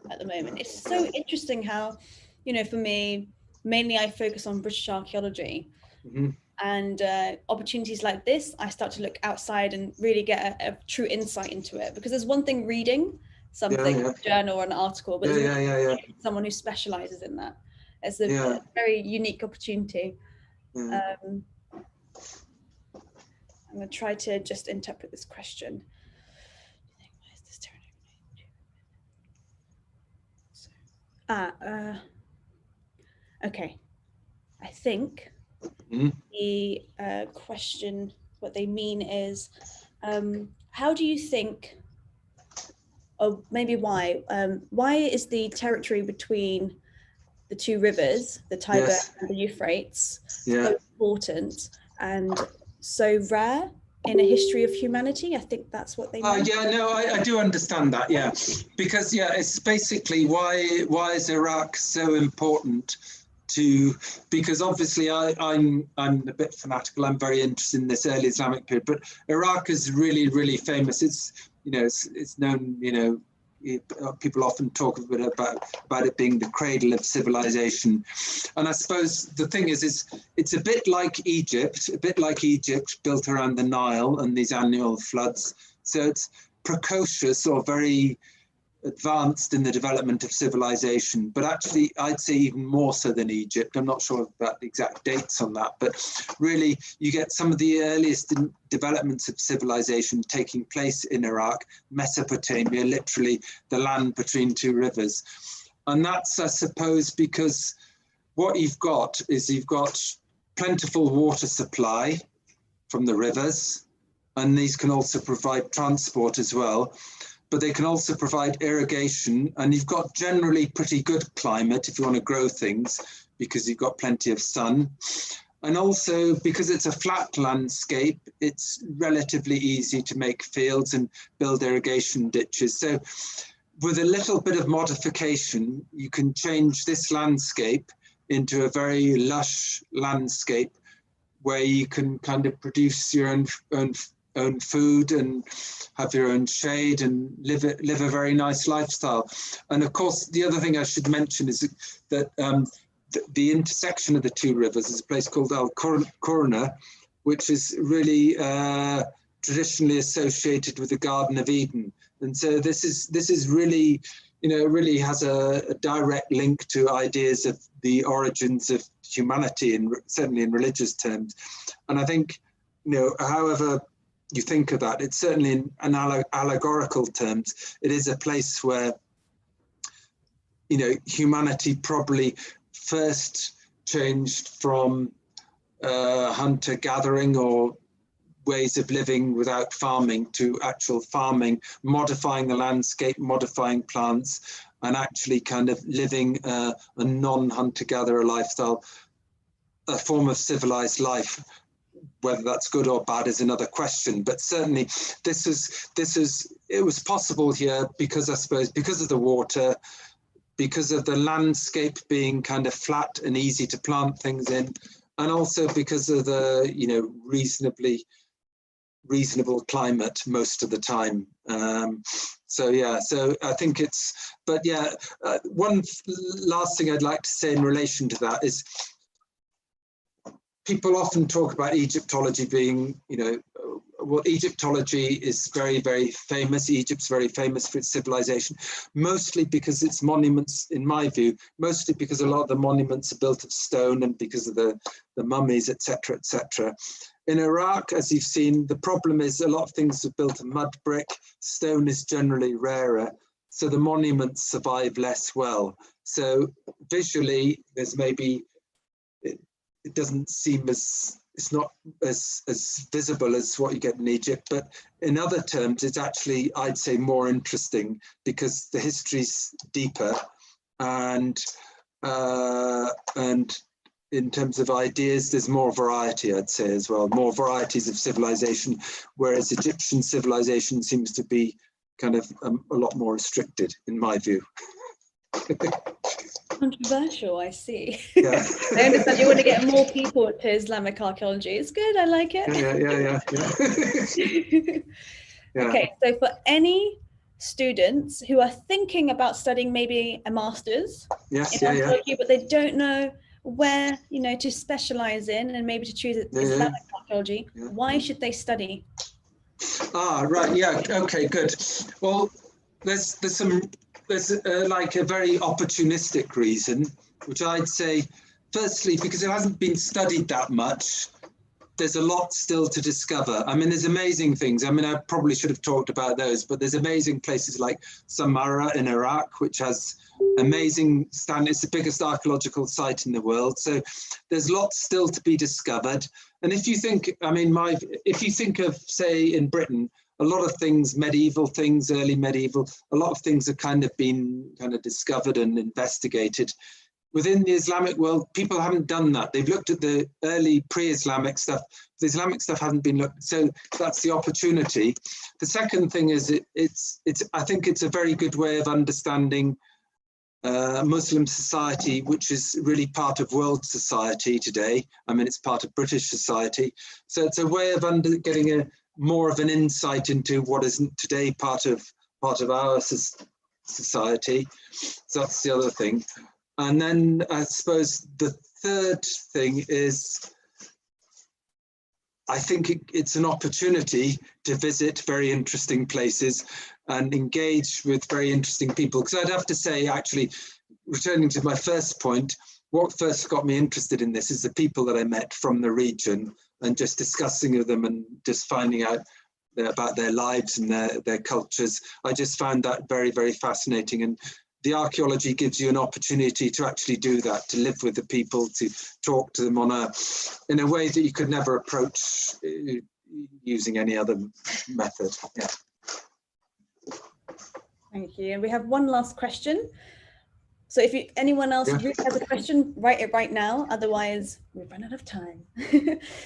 at the moment. It's so interesting how, you know, for me, mainly I focus on British archaeology. Mm-hmm. And opportunities like this, I start to look outside and really get a true insight into it. Because there's one thing reading something, a journal or an article, but there's someone who specializes in that. It's a very unique opportunity. I'm going to try to just interpret this question. Okay. I think the question, what they mean is, how do you think, or maybe why is the territory between the two rivers, the Tiber and the Euphrates, so important and so rare in a history of humanity? I think that's what they mean. Yeah, no, I do understand that, yeah. Because, yeah, it's basically why is Iraq so important to, because obviously I'm a bit fanatical, I'm very interested in this early Islamic period, but Iraq is really, really famous. It's, you know, it's known, you know, people often talk a bit about it being the cradle of civilization. And I suppose the thing is it's a bit like Egypt, built around the Nile and these annual floods. So it's precocious or very advanced in the development of civilization, but actually I'd say even more so than Egypt. I'm not sure about the exact dates on that, but really you get some of the earliest developments of civilization taking place in Iraq, Mesopotamia, literally the land between two rivers. And that's, I suppose, because what you've got is you've got plentiful water supply from the rivers, and these can also provide transport as well. But they can also provide irrigation, and you've got generally pretty good climate if you want to grow things, because you've got plenty of sun. And also because it's a flat landscape, it's relatively easy to make fields and build irrigation ditches. So with a little bit of modification, you can change this landscape into a very lush landscape where you can kind of produce your own food and have your own shade and live a very nice lifestyle. And of course, the other thing I should mention is that the intersection of the two rivers is a place called Al Qurna, which is really traditionally associated with the Garden of Eden. And so this is really, you know, really has a direct link to ideas of the origins of humanity, and certainly in religious terms. And I think, you know, however you think of that, it's certainly in an allegorical terms, it is a place where, you know, humanity probably first changed from hunter-gathering or ways of living without farming to actual farming, modifying the landscape, modifying plants, and actually kind of living a non-hunter-gatherer lifestyle, a form of civilized life. Whether that's good or bad is another question, but certainly it was possible here because, I suppose, because of the water, because of the landscape being kind of flat and easy to plant things in, and also because of the, you know, reasonable climate most of the time. So yeah, so I think it's, but yeah, one last thing I'd like to say in relation to that is, people often talk about Egyptology being, you know, well, Egyptology is very, very famous. Egypt's very famous for its civilization, mostly because its monuments, in my view, mostly because a lot of the monuments are built of stone and because of the mummies, etc., etc. In Iraq, as you've seen, the problem is a lot of things are built of mud brick. Stone is generally rarer, so the monuments survive less well. So visually, there's maybe, it doesn't seem as, it's not as visible as what you get in Egypt, but in other terms, it's actually, I'd say, more interesting because the history's deeper, and in terms of ideas, there's more variety, I'd say, as well, more varieties of civilization, whereas Egyptian civilization seems to be kind of a lot more restricted, in my view. Controversial, I see. Yeah. I understand you want to get more people to Islamic archaeology. It's good, I like it. Yeah. Okay, so for any students who are thinking about studying maybe a master's in archaeology, but they don't know where, you know, to specialize in and maybe to choose Islamic archaeology, why should they study? Right, yeah, okay, good. Well, there's like a very opportunistic reason, which I'd say firstly, because it hasn't been studied that much, there's a lot still to discover. I mean, there's amazing things. I mean, I probably should have talked about those, but there's amazing places like Samarra in Iraq, which has amazing it's the biggest archaeological site in the world. So there's lots still to be discovered. And if you think, I mean, if you think of, say, in Britain, a lot of things, medieval things, early medieval, a lot of things have kind of been discovered and investigated. Within the Islamic world, people haven't done that. They've looked at the early pre-Islamic stuff. The Islamic stuff hasn't been looked. So that's the opportunity. The second thing is I think it's a very good way of understanding Muslim society, which is really part of world society today. I mean, it's part of British society. So it's a way of getting more of an insight into what is today part of our society. So that's the other thing. And then I suppose the third thing is, I think it's an opportunity to visit very interesting places and engage with very interesting people. Because I'd have to say, actually, returning to my first point, what first got me interested in this is the people that I met from the region, and just discussing with them and just finding out about their lives and their cultures. I just found that very, very fascinating. And the archaeology gives you an opportunity to actually do that, to live with the people, to talk to them in a way that you could never approach using any other method. Yeah. Thank you. And we have one last question. So if anyone else really has a question, write it right now. Otherwise, we've run out of time.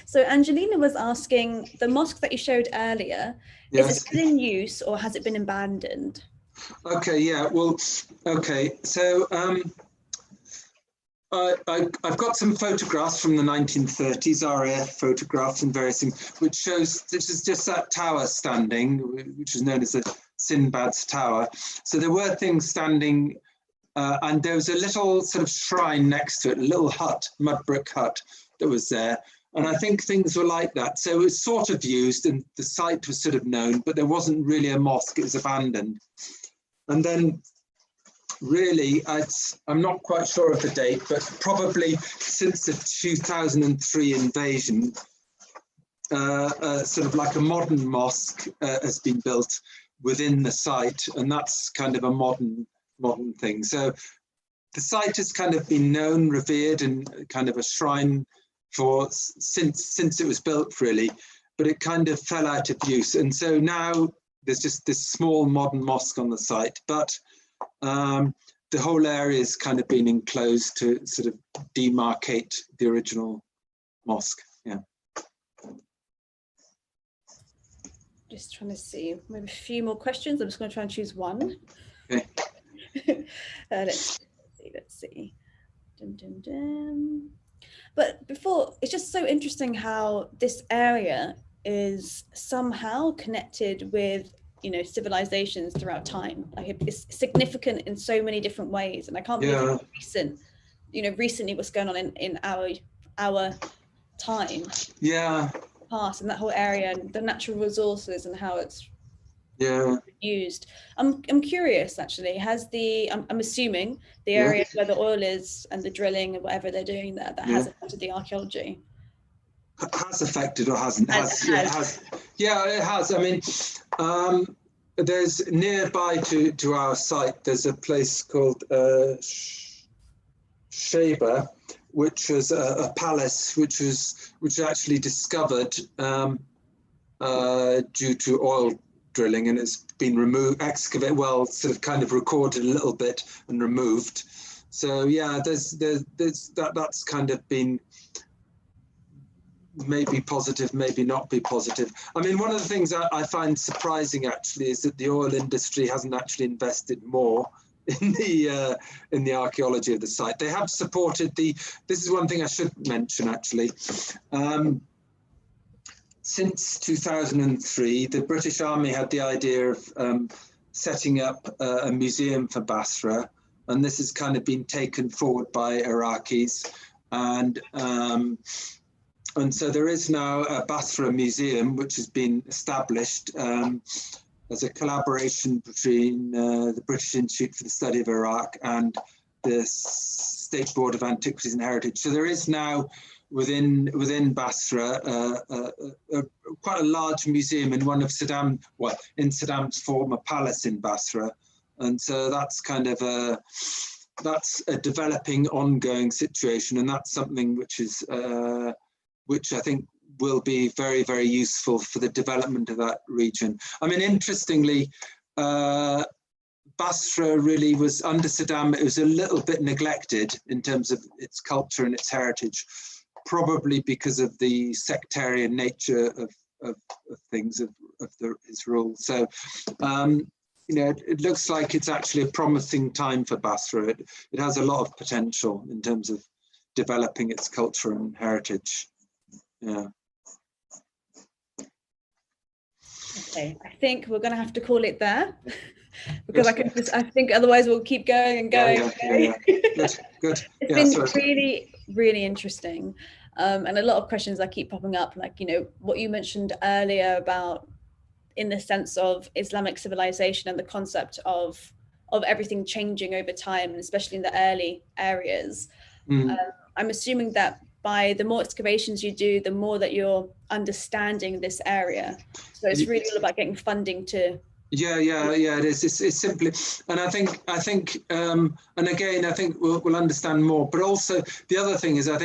So Angelina was asking, the mosque that you showed earlier, is it still in use or has it been abandoned? Okay, yeah, well, okay. So I've got some photographs from the 1930s, RAF photographs and various things, which shows this is just that tower standing, which is known as the Sinbad's Tower. So there were things standing, and there was a little sort of shrine next to it, a little hut, mud brick hut that was there. And I think things were like that. So it was sort of used and the site was sort of known, but there wasn't really a mosque, it was abandoned. And then really, I'm not quite sure of the date, but probably since the 2003 invasion, sort of like a modern mosque has been built within the site, and that's kind of a modern thing. So the site has kind of been known, revered, and kind of a shrine for since it was built, really, but it kind of fell out of use. And so now there's just this small modern mosque on the site, but the whole area has kind of been enclosed to sort of demarcate the original mosque. Yeah. Just trying to see, maybe a few more questions. I'm just going to try and choose one. Okay. Let's see. Dun, dun, dun. But before, it's just so interesting how this area is somehow connected with, civilizations throughout time. Like it's significant in so many different ways, and I can't believe how recent, recently what's going on in our time. Yeah. Past and that whole area and the natural resources and how it's used. I'm curious, actually, has I'm assuming the area where the oil is and the drilling and whatever they're doing there, that has affected the archaeology. Has affected or hasn't? Yeah, it has. I mean, there's nearby to our site, there's a place called Sheba, which was a palace which was actually discovered due to oil drilling, and it's been removed, excavated, well, sort of kind of recorded a little bit and removed. So yeah, there's that's kind of been maybe positive, maybe not be positive. I mean, one of the things I find surprising actually is that the oil industry hasn't actually invested more in the archaeology of the site. They have supported this is one thing I should mention actually. Since 2003, the British Army had the idea of setting up a museum for Basra, and this has kind of been taken forward by Iraqis, and so there is now a Basra museum which has been established as a collaboration between the British Institute for the Study of Iraq and the State Board of Antiquities and Heritage. So there is now within Basra quite a large museum in one of Saddam's former palace in Basra, and so that's kind of that's a developing, ongoing situation, and that's something which is which I think will be very, very useful for the development of that region. I mean, interestingly, Basra really was, under Saddam, it was a little bit neglected in terms of its culture and its heritage, probably because of the sectarian nature of things, of his rule. So, you know, it looks like it's actually a promising time for Basra. It has a lot of potential in terms of developing its culture and heritage. Yeah. Okay, I think we're going to have to call it there because I think otherwise we'll keep going and going. Yeah. Good. It's been really, really interesting. And a lot of questions that keep popping up, like, you know, what you mentioned earlier about, in the sense of Islamic civilization and the concept of everything changing over time, and especially in the early areas. I'm assuming that by the more excavations you do, the more that you're understanding this area. So it's really all about getting funding to. Yeah, it is. It's simply, and I think, and again, I think we'll understand more. But also, the other thing is, I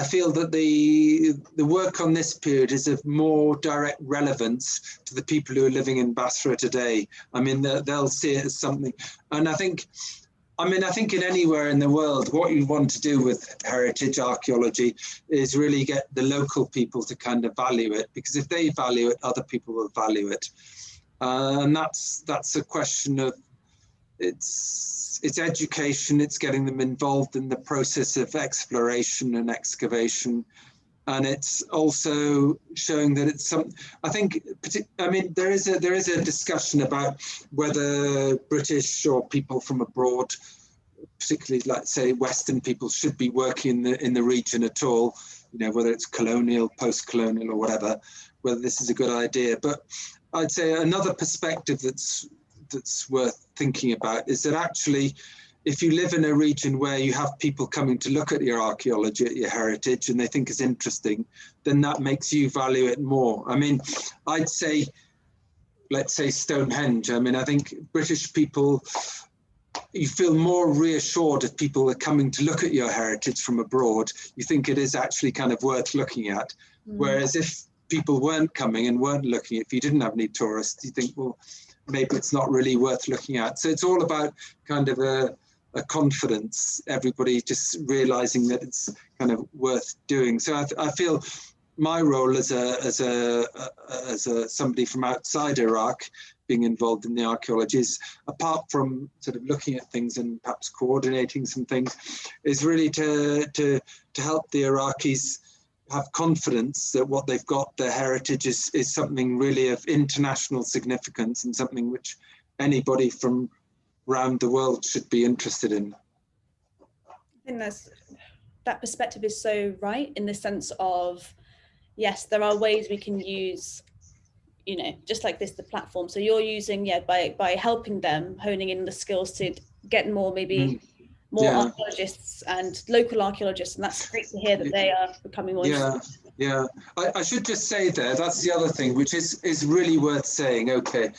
feel that the work on this period is of more direct relevance to the people who are living in Basra today. I mean, they'll see it as something, and I think in anywhere in the world, what you want to do with heritage archaeology is really get the local people to kind of value it, because if they value it, other people will value it. And that's a question of it's education, it's getting them involved in the process of exploration and excavation. And it's also showing that it's some, I mean, there is a discussion about whether British or people from abroad, particularly, like, say, Western people, should be working in the region at all, you know, whether it's colonial, post-colonial or whatever, whether this is a good idea. But I'd say another perspective that's worth thinking about is that actually, if you live in a region where you have people coming to look at your archaeology, at your heritage, and they think it's interesting, then that makes you value it more. I mean, I'd say, let's say Stonehenge. I mean, I think British people, you feel more reassured if people are coming to look at your heritage from abroad. You think it is actually kind of worth looking at. Whereas if people weren't coming and weren't looking, if you didn't have any tourists, you think, well, maybe it's not really worth looking at. So it's all about kind of a confidence, everybody just realizing that it's kind of worth doing. So I feel my role as somebody from outside Iraq, being involved in the archaeology, is, apart from sort of looking at things and perhaps coordinating some things, is really to help the Iraqis have confidence that what they've got, their heritage, is something really of international significance and something which anybody from around the world should be interested in. I think that perspective is so right, in the sense of, yes, there are ways we can use, you know, just like this, the platform. So you're using, by helping them, honing in the skills to get more, maybe more archaeologists and local archaeologists, and that's great to hear that they are becoming more interested. Yeah. I should just say that's the other thing, which is really worth saying. Okay.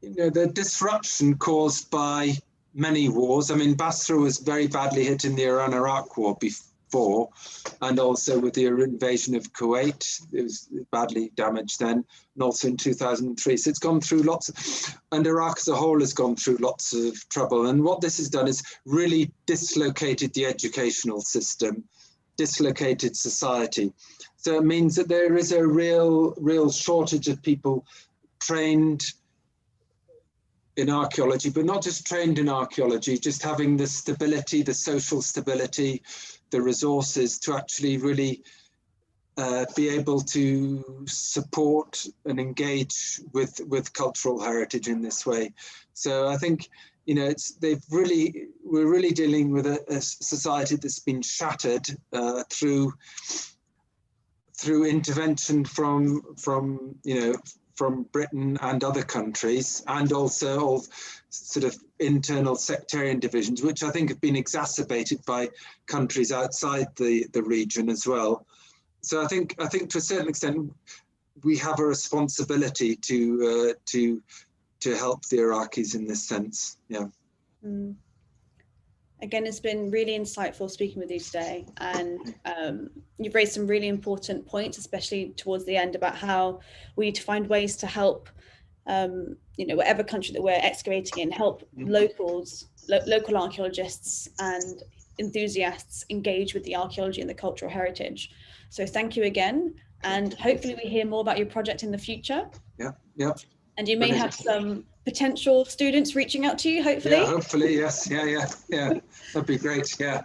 You know, the disruption caused by many wars. I mean, Basra was very badly hit in the Iran-Iraq war before, and also with the invasion of Kuwait, it was badly damaged then, and also in 2003. So it's gone through and Iraq as a whole has gone through lots of trouble. And what this has done is really dislocated the educational system, dislocated society. So it means that there is a real shortage of people trained in archaeology, but not just trained in archaeology, just having the stability, the social stability, the resources to actually really be able to support and engage with cultural heritage in this way. So I think, you know, we're really dealing with a society that's been shattered through intervention from from Britain and other countries, and also all sort of internal sectarian divisions, which I think have been exacerbated by countries outside the region as well. So I think to a certain extent we have a responsibility to help the Iraqis in this sense. Yeah. Mm. Again, it's been really insightful speaking with you today, and you've raised some really important points, especially towards the end, about how we need to find ways to help, you know, whatever country that we're excavating in, help locals, local archaeologists and enthusiasts engage with the archaeology and the cultural heritage. So thank you again, and hopefully we hear more about your project in the future. Yeah, yeah. And you may have some potential students reaching out to you, hopefully. Yeah, hopefully, yes. Yeah. That'd be great. Yeah.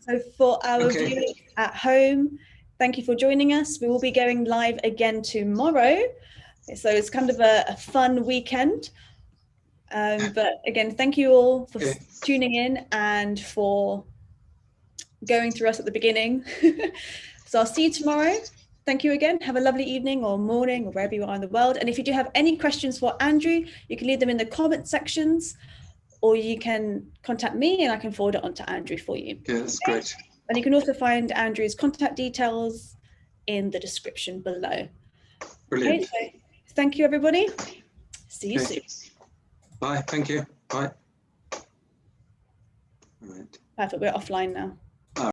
So for our viewers at home, thank you for joining us. We will be going live again tomorrow. So it's kind of a fun weekend. But again, thank you all for tuning in and for going through us at the beginning. So I'll see you tomorrow. Thank you again. Have a lovely evening or morning or wherever you are in the world. And if you do have any questions for Andrew, you can leave them in the comment sections, or you can contact me and I can forward it on to Andrew for you. Yeah, that's great. And you can also find Andrew's contact details in the description below. Brilliant. Okay, so thank you, everybody. See you soon. Bye. Thank you. Bye. All right. Perfect. We're offline now.